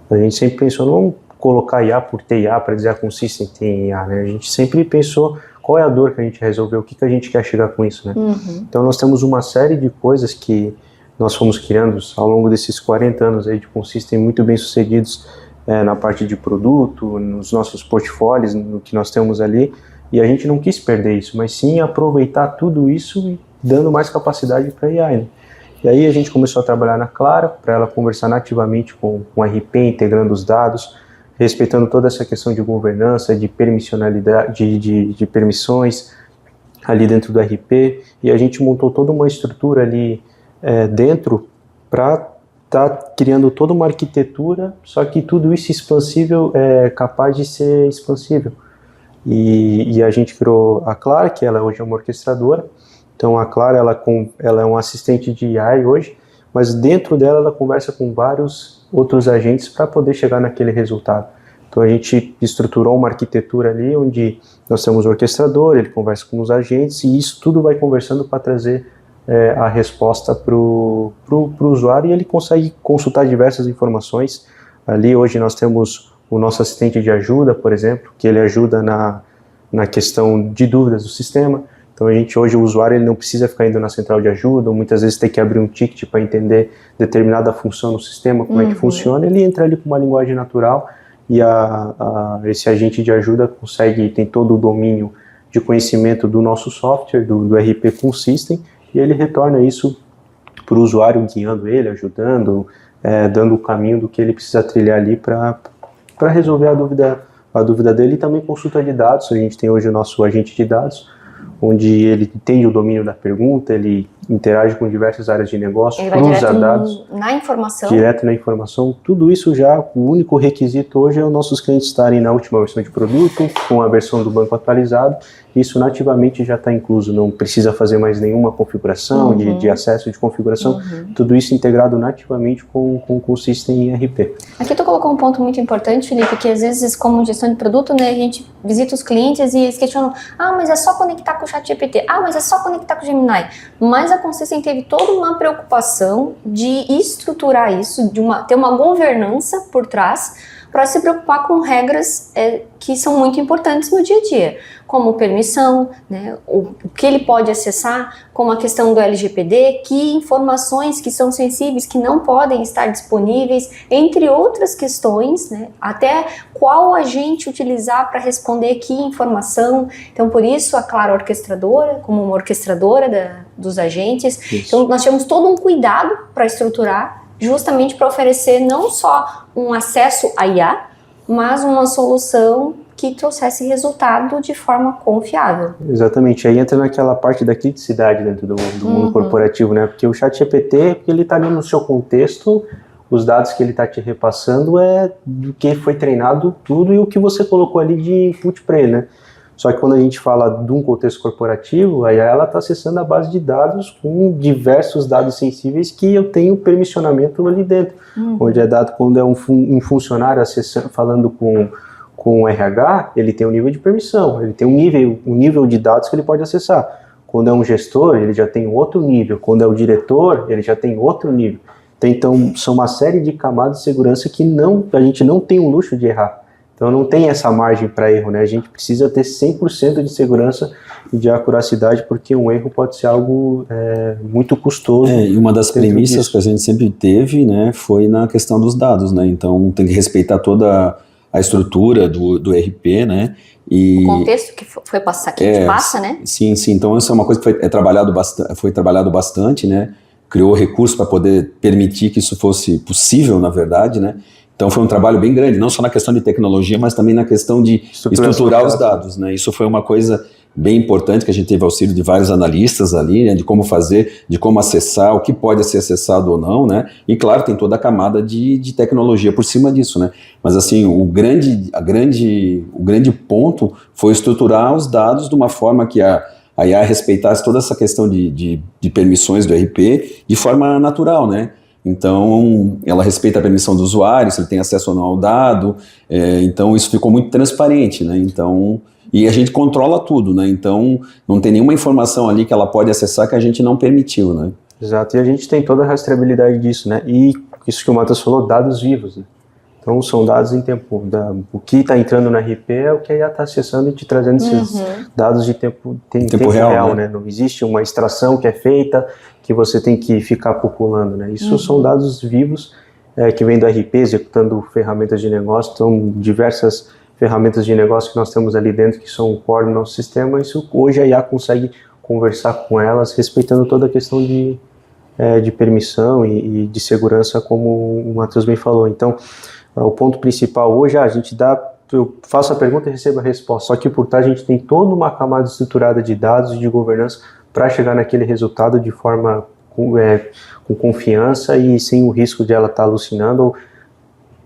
A gente sempre pensou, não vamos colocar IA por ter IA para dizer a Consystem tem IA, né? A gente sempre pensou qual é a dor que a gente resolveu, o que a gente quer chegar com isso, né? Então nós temos uma série de coisas que nós fomos criando ao longo desses 40 anos aí de Consystem muito bem sucedidos na parte de produto, nos nossos portfólios, no que nós temos ali, e a gente não quis perder isso, mas sim aproveitar tudo isso e dando mais capacidade para a AI, né? E aí a gente começou a trabalhar na Clara, para ela conversar nativamente com o RP, integrando os dados, respeitando toda essa questão de governança, de permissionalidade, de permissões ali dentro do RP, e a gente montou toda uma estrutura ali dentro para estar criando toda uma arquitetura, só que tudo isso expansível é capaz de ser expansível. E a gente criou a Clara, que ela hoje é uma orquestradora. Então a Clara ela é um assistente de AI hoje, mas dentro dela ela conversa com vários outros agentes para poder chegar naquele resultado. Então a gente estruturou uma arquitetura ali onde nós temos o orquestrador, ele conversa com os agentes e isso tudo vai conversando para trazer a resposta para o usuário e ele consegue consultar diversas informações. Ali hoje nós temos o nosso assistente de ajuda, por exemplo, que ele ajuda na questão de dúvidas do sistema. Então a gente hoje, o usuário, ele não precisa ficar indo na central de ajuda, ou muitas vezes tem que abrir um ticket para entender determinada função no sistema, como é que funciona, ele entra ali com uma linguagem natural e esse agente de ajuda tem todo o domínio de conhecimento do nosso software, do RP Consystem, e ele retorna isso para o usuário, guiando ele, ajudando, dando o caminho do que ele precisa trilhar ali para resolver a dúvida dele, e também consulta de dados. A gente tem hoje o nosso agente de dados, onde ele tem o domínio da pergunta, ele interage com diversas áreas de negócio, Ele vai cruza dados, na informação. direto na informação. Tudo isso já, o único requisito hoje é os nossos clientes estarem na última versão de produto, com a versão do banco atualizado. Isso nativamente já está incluso, não precisa fazer mais nenhuma configuração, de acesso de configuração, tudo isso integrado nativamente com o System ERP. Aqui tu colocou um ponto muito importante, Felipe, que às vezes como gestão de produto, né, a gente visita os clientes e eles questionam, mas é só conectar com o ChatGPT, mas é só conectar com o Gemini. Mas a Consystem teve toda uma preocupação de estruturar isso, ter uma governança por trás, para se preocupar com regras que são muito importantes no dia a dia, como permissão, né, o que ele pode acessar, como a questão do LGPD, que informações que são sensíveis, que não podem estar disponíveis, entre outras questões, né, até qual agente utilizar para responder que informação. Então, por isso, a Clara orquestradora, como uma orquestradora dos agentes. Isso. Então, nós temos todo um cuidado para estruturar, justamente para oferecer não só um acesso à IA, mas uma solução que trouxesse resultado de forma confiável. Exatamente, aí entra naquela parte da criticidade dentro do mundo corporativo, né? Porque o ChatGPT, ele está ali no seu contexto, os dados que ele está te repassando é do que foi treinado tudo e o que você colocou ali de input para ele, né? Só que quando a gente fala de um contexto corporativo, aí ela está acessando a base de dados com diversos dados sensíveis que eu tenho permissionamento ali dentro. Onde é dado quando é um funcionário acessando, falando com o RH, ele tem um nível de permissão, ele tem um nível de dados que ele pode acessar. Quando é um gestor, ele já tem outro nível. Quando é o diretor, ele já tem outro nível. Então, são uma série de camadas de segurança que a gente não tem o luxo de errar. Então não tem essa margem para erro, né? A gente precisa ter 100% de segurança e de acuracidade, porque um erro pode ser algo muito custoso. E uma das premissas que a gente sempre teve, né, foi na questão dos dados, né? Então tem que respeitar toda a estrutura do ERP, né? E o contexto que foi passar, que a gente passa, né? Sim. Então isso é uma coisa que foi trabalhado bastante, né? Criou recursos para poder permitir que isso fosse possível, na verdade, né? Então foi um trabalho bem grande, não só na questão de tecnologia, mas também na questão de estruturar os dados, né? Isso foi uma coisa bem importante, que a gente teve auxílio de vários analistas ali, né? De como fazer, de como acessar, o que pode ser acessado ou não, né? E claro, tem toda a camada de tecnologia por cima disso, né? Mas assim, o grande ponto foi estruturar os dados de uma forma que a IA respeitasse toda essa questão de permissões do ERP de forma natural, né? Então, ela respeita a permissão do usuário, se ele tem acesso ou não ao dado, então isso ficou muito transparente, né? Então, e a gente controla tudo, né? Então, não tem nenhuma informação ali que ela pode acessar que a gente não permitiu, né? Exato, e a gente tem toda a rastreabilidade disso, né? E isso que o Matheus falou, dados vivos, né? Então, são dados em tempo. O que está entrando no RP é o que a IA está acessando e te trazendo esses dados de tempo real, né? Não existe uma extração que é feita, que você tem que ficar populando, né? Isso são dados vivos que vêm do RP, executando ferramentas de negócio. Então, diversas ferramentas de negócio que nós temos ali dentro, que são o core do nosso sistema. Isso hoje a IA consegue conversar com elas, respeitando toda a questão de permissão e de segurança, como o Matheus bem falou. Então, o ponto principal hoje, eu faço a pergunta e recebo a resposta, só que por trás a gente tem toda uma camada estruturada de dados e de governança para chegar naquele resultado de forma com confiança e sem o risco de ela estar alucinando ou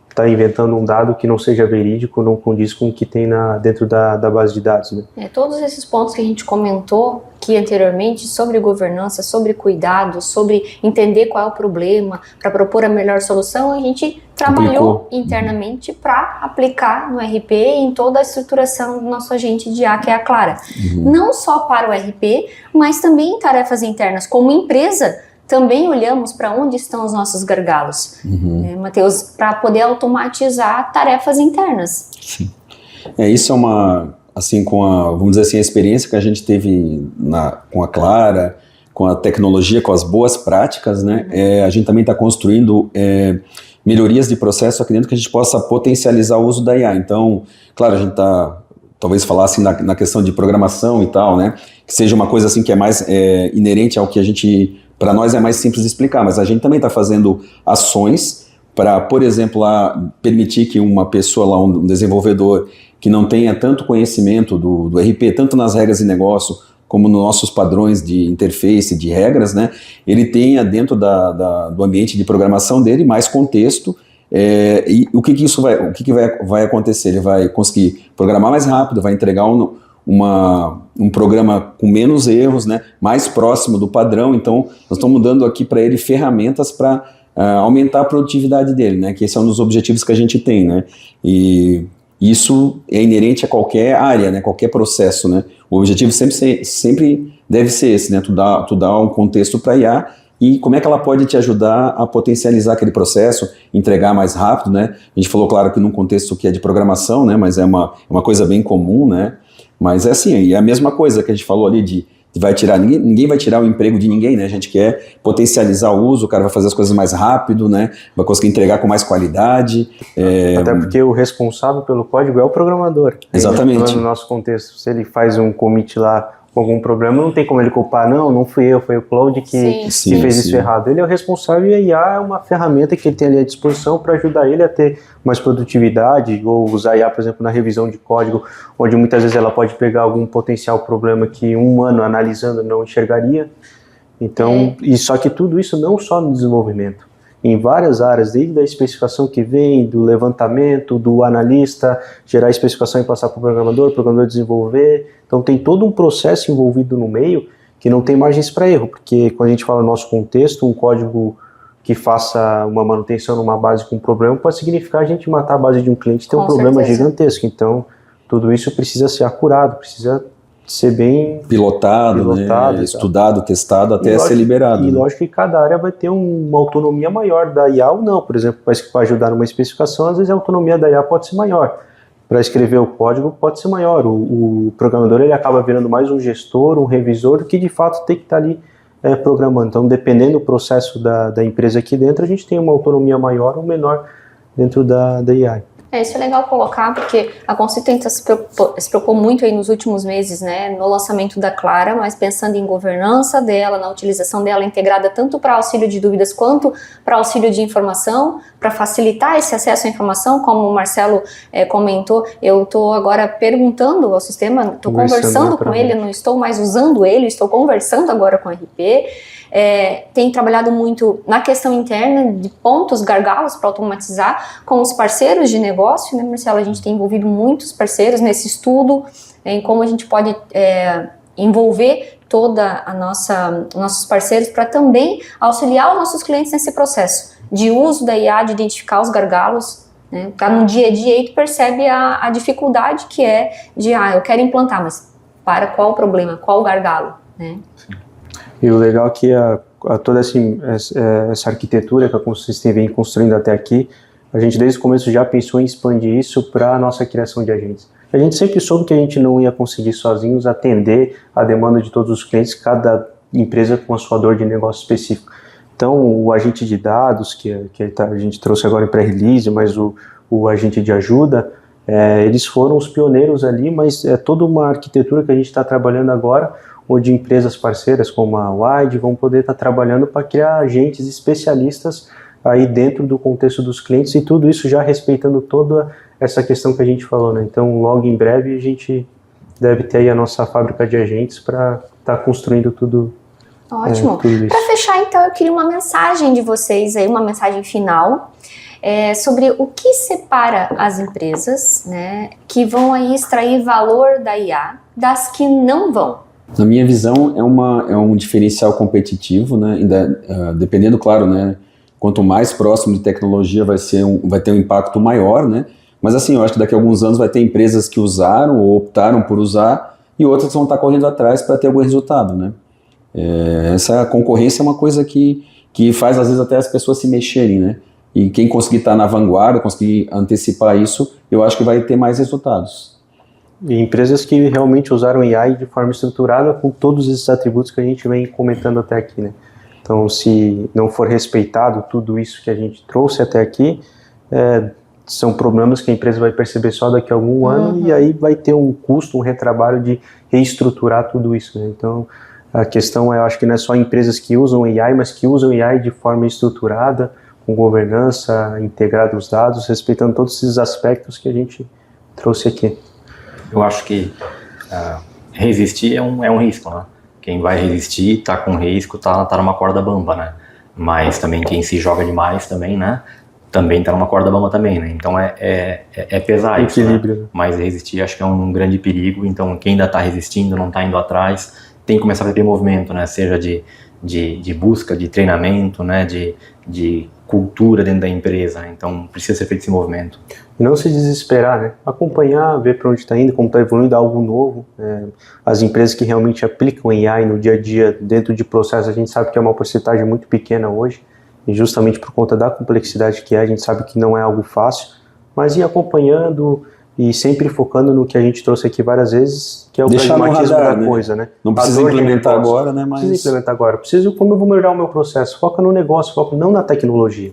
estar inventando um dado que não seja verídico, não condiz com o que tem dentro da base de dados, né? Todos esses pontos que a gente comentou aqui anteriormente sobre governança, sobre cuidado, sobre entender qual é o problema, para propor a melhor solução, a gente trabalhou internamente para aplicar no RP e em toda a estruturação do nosso agente de IA, que é a Clara. Não só para o RP, mas também em tarefas internas. Como empresa, também olhamos para onde estão os nossos gargalos, Matheus, para poder automatizar tarefas internas. Sim. Isso é uma, assim, vamos dizer assim, a experiência que a gente teve com a Clara, com a tecnologia, com as boas práticas, né? A gente também está construindo melhorias de processo aqui dentro que a gente possa potencializar o uso da IA. Então, claro, a gente está, talvez falar assim na questão de programação e tal, né? Que seja uma coisa assim que é mais inerente ao que a gente, para nós é mais simples de explicar, mas a gente também está fazendo ações para, por exemplo, permitir que uma pessoa lá, um desenvolvedor que não tenha tanto conhecimento do RP, tanto nas regras de negócio como nos nossos padrões de interface, de regras, né, ele tenha dentro do ambiente de programação dele mais contexto. E o que vai acontecer? Ele vai conseguir programar mais rápido, vai entregar um programa com menos erros, né, mais próximo do padrão. Então, nós estamos dando aqui para ele ferramentas para aumentar a produtividade dele, né, que esse é um dos objetivos que a gente tem, né, e isso é inerente a qualquer área, né, qualquer processo, né. O objetivo sempre deve ser esse, né, tu dá um contexto para a IA e como é que ela pode te ajudar a potencializar aquele processo, entregar mais rápido, né. A gente falou, claro, que num contexto que é de programação, né, mas é uma coisa bem comum, né, mas é assim, é a mesma coisa que a gente falou ali ninguém vai tirar o emprego de ninguém, né? A gente quer potencializar o uso, o cara vai fazer as coisas mais rápido, né? Vai conseguir entregar com mais qualidade. Até porque o responsável pelo código é o programador. Exatamente. No nosso contexto, se ele faz um commit lá com algum problema, não tem como ele culpar, não fui eu, foi o Cloud que fez isso errado. Ele é o responsável e a IA é uma ferramenta que ele tem ali à disposição para ajudar ele a ter mais produtividade, ou usar a IA, por exemplo, na revisão de código, onde muitas vezes ela pode pegar algum potencial problema que um humano analisando não enxergaria. Então, e só que tudo isso não só no desenvolvimento, em várias áreas, desde a especificação que vem, do levantamento, do analista, gerar a especificação e passar para o programador desenvolver. Então tem todo um processo envolvido no meio que não tem margens para erro, porque quando a gente fala no nosso contexto, um código que faça uma manutenção numa base com problema pode significar a gente matar a base de um cliente e ter um problema gigantesco. Então tudo isso precisa ser acurado, precisa ser bem pilotado, né? Estudado, testado até ser liberado. E lógico que cada área vai ter uma autonomia maior da IA ou não. Por exemplo, para ajudar numa especificação, às vezes a autonomia da IA pode ser maior. Para escrever o código pode ser maior. O programador ele acaba virando mais um gestor, um revisor, que de fato tem que estar ali programando. Então, dependendo do processo da empresa aqui dentro, a gente tem uma autonomia maior ou menor dentro da IA. Isso é legal colocar, porque a Consistenta se preocupou muito aí nos últimos meses, né, no lançamento da Clara, mas pensando em governança dela, na utilização dela integrada tanto para auxílio de dúvidas quanto para auxílio de informação, para facilitar esse acesso à informação, como o Marcelo comentou. Eu estou agora perguntando ao sistema, estou conversando com ele, não estou mais usando ele, estou conversando agora com o RP. Tem trabalhado muito na questão interna de pontos, gargalos para automatizar com os parceiros de negócio, né, Marcelo? A gente tem envolvido muitos parceiros nesse estudo, em como a gente pode envolver toda nossos parceiros para também auxiliar os nossos clientes nesse processo de uso da IA, de identificar os gargalos, né? Tá no dia a dia e tu percebe a dificuldade que é de, eu quero implantar, mas para qual o problema, qual o gargalo, né? E o legal é que toda essa arquitetura que a Consistent vem construindo até aqui, a gente desde o começo já pensou em expandir isso para a nossa criação de agentes. A gente sempre soube que a gente não ia conseguir sozinhos atender a demanda de todos os clientes, cada empresa com a sua dor de negócio específico. Então, o agente de dados, que a gente trouxe agora em pré-release, mas o agente de ajuda, eles foram os pioneiros ali, mas é toda uma arquitetura que a gente está trabalhando agora, onde empresas parceiras como a Wide vão poder estar trabalhando para criar agentes especialistas aí dentro do contexto dos clientes, e tudo isso já respeitando toda essa questão que a gente falou, né? Então, logo em breve, a gente deve ter aí a nossa fábrica de agentes para estar construindo tudo. Ótimo. Para fechar, então, eu queria uma mensagem de vocês aí, uma mensagem final, sobre o que separa as empresas, né, que vão aí extrair valor da IA das que não vão. Na minha visão, é um diferencial competitivo, né? Dependendo, claro, né? Quanto mais próximo de tecnologia vai ter um impacto maior, né? Mas assim, eu acho que daqui a alguns anos vai ter empresas que usaram ou optaram por usar e outras vão estar correndo atrás para ter algum resultado, né? Essa concorrência é uma coisa que faz às vezes até as pessoas se mexerem, né? E quem conseguir estar na vanguarda, conseguir antecipar isso, eu acho que vai ter mais resultados. E empresas que realmente usaram AI de forma estruturada com todos esses atributos que a gente vem comentando até aqui, né? Então, se não for respeitado tudo isso que a gente trouxe até aqui, são problemas que a empresa vai perceber só daqui a algum ano, e aí vai ter um custo, um retrabalho de reestruturar tudo isso, né? Então, a questão eu acho que não é só empresas que usam AI, mas que usam AI de forma estruturada, com governança, integrada os dados, respeitando todos esses aspectos que a gente trouxe aqui. Eu acho que resistir é um risco, né? Quem vai resistir tá com risco, tá numa corda bamba, né? Mas também quem se joga demais também, né? Também tá numa corda bamba também, né? Então é pesar isso, equilíbrio, né? Mas resistir acho que é um grande perigo, então quem ainda tá resistindo, não tá indo atrás, tem que começar a ter movimento, né? Seja de busca, de treinamento, né? De cultura dentro da empresa, então precisa ser feito esse movimento. E não se desesperar, né? Acompanhar, ver para onde está indo, como está evoluindo algo novo. As empresas que realmente aplicam AI no dia a dia, dentro de processos, a gente sabe que é uma porcentagem muito pequena hoje, e justamente por conta da complexidade que é, a gente sabe que não é algo fácil, mas ir acompanhando e sempre focando no que a gente trouxe aqui várias vezes, que é o pragmatismo da coisa, né? Não precisa implementar agora, né? Mas... Precisa implementar agora. Como eu vou melhorar o meu processo? Foca no negócio, foca não na tecnologia.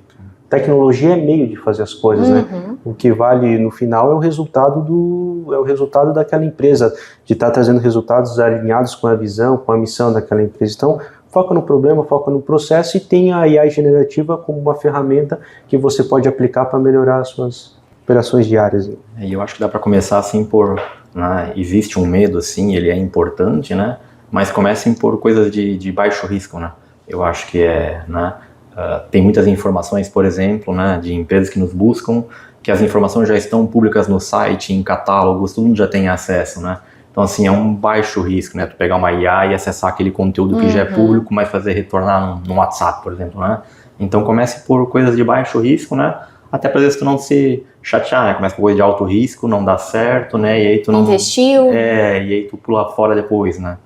Tecnologia é meio de fazer as coisas, né? O que vale no final é o resultado daquela empresa, de estar trazendo resultados alinhados com a visão, com a missão daquela empresa. Então, foca no problema, foca no processo e tem a AI generativa como uma ferramenta que você pode aplicar para melhorar as suas operações diárias. E eu acho que dá para começar assim por, né, existe um medo assim, ele é importante, né? Mas comecem por coisas de baixo risco, né? Eu acho que né? Tem muitas informações, por exemplo, né, de empresas que nos buscam, que as informações já estão públicas no site, em catálogos, todo mundo já tem acesso, né? Então, assim, é um baixo risco, né? Tu pegar uma IA e acessar aquele conteúdo que já é público, mas fazer retornar no WhatsApp, por exemplo, né? Então, comece por coisas de baixo risco, né? Até para vezes tu não se chatear, né? Começa com coisa de alto risco, não dá certo, né? E aí tu não... Investiu. E aí tu pula fora depois, né?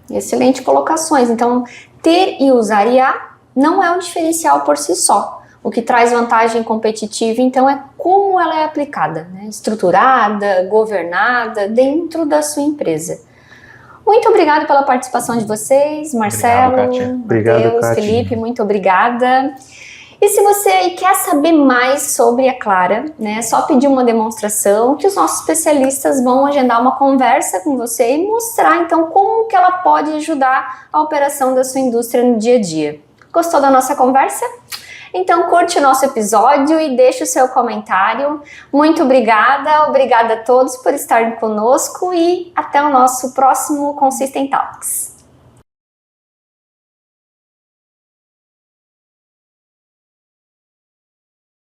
Excelente colocações. Então, ter e usar IA não é um diferencial por si só. O que traz vantagem competitiva, então, é como ela é aplicada, né? Estruturada, governada, dentro da sua empresa. Muito obrigada pela participação de vocês, Marcelo, Matheus, Felipe, muito obrigada. E se você quer saber mais sobre a Clara, né, é só pedir uma demonstração que os nossos especialistas vão agendar uma conversa com você e mostrar, então, como que ela pode ajudar a operação da sua indústria no dia a dia. Gostou da nossa conversa? Então curte o nosso episódio e deixa o seu comentário. Muito obrigada a todos por estarem conosco e até o nosso próximo Consistent Talks.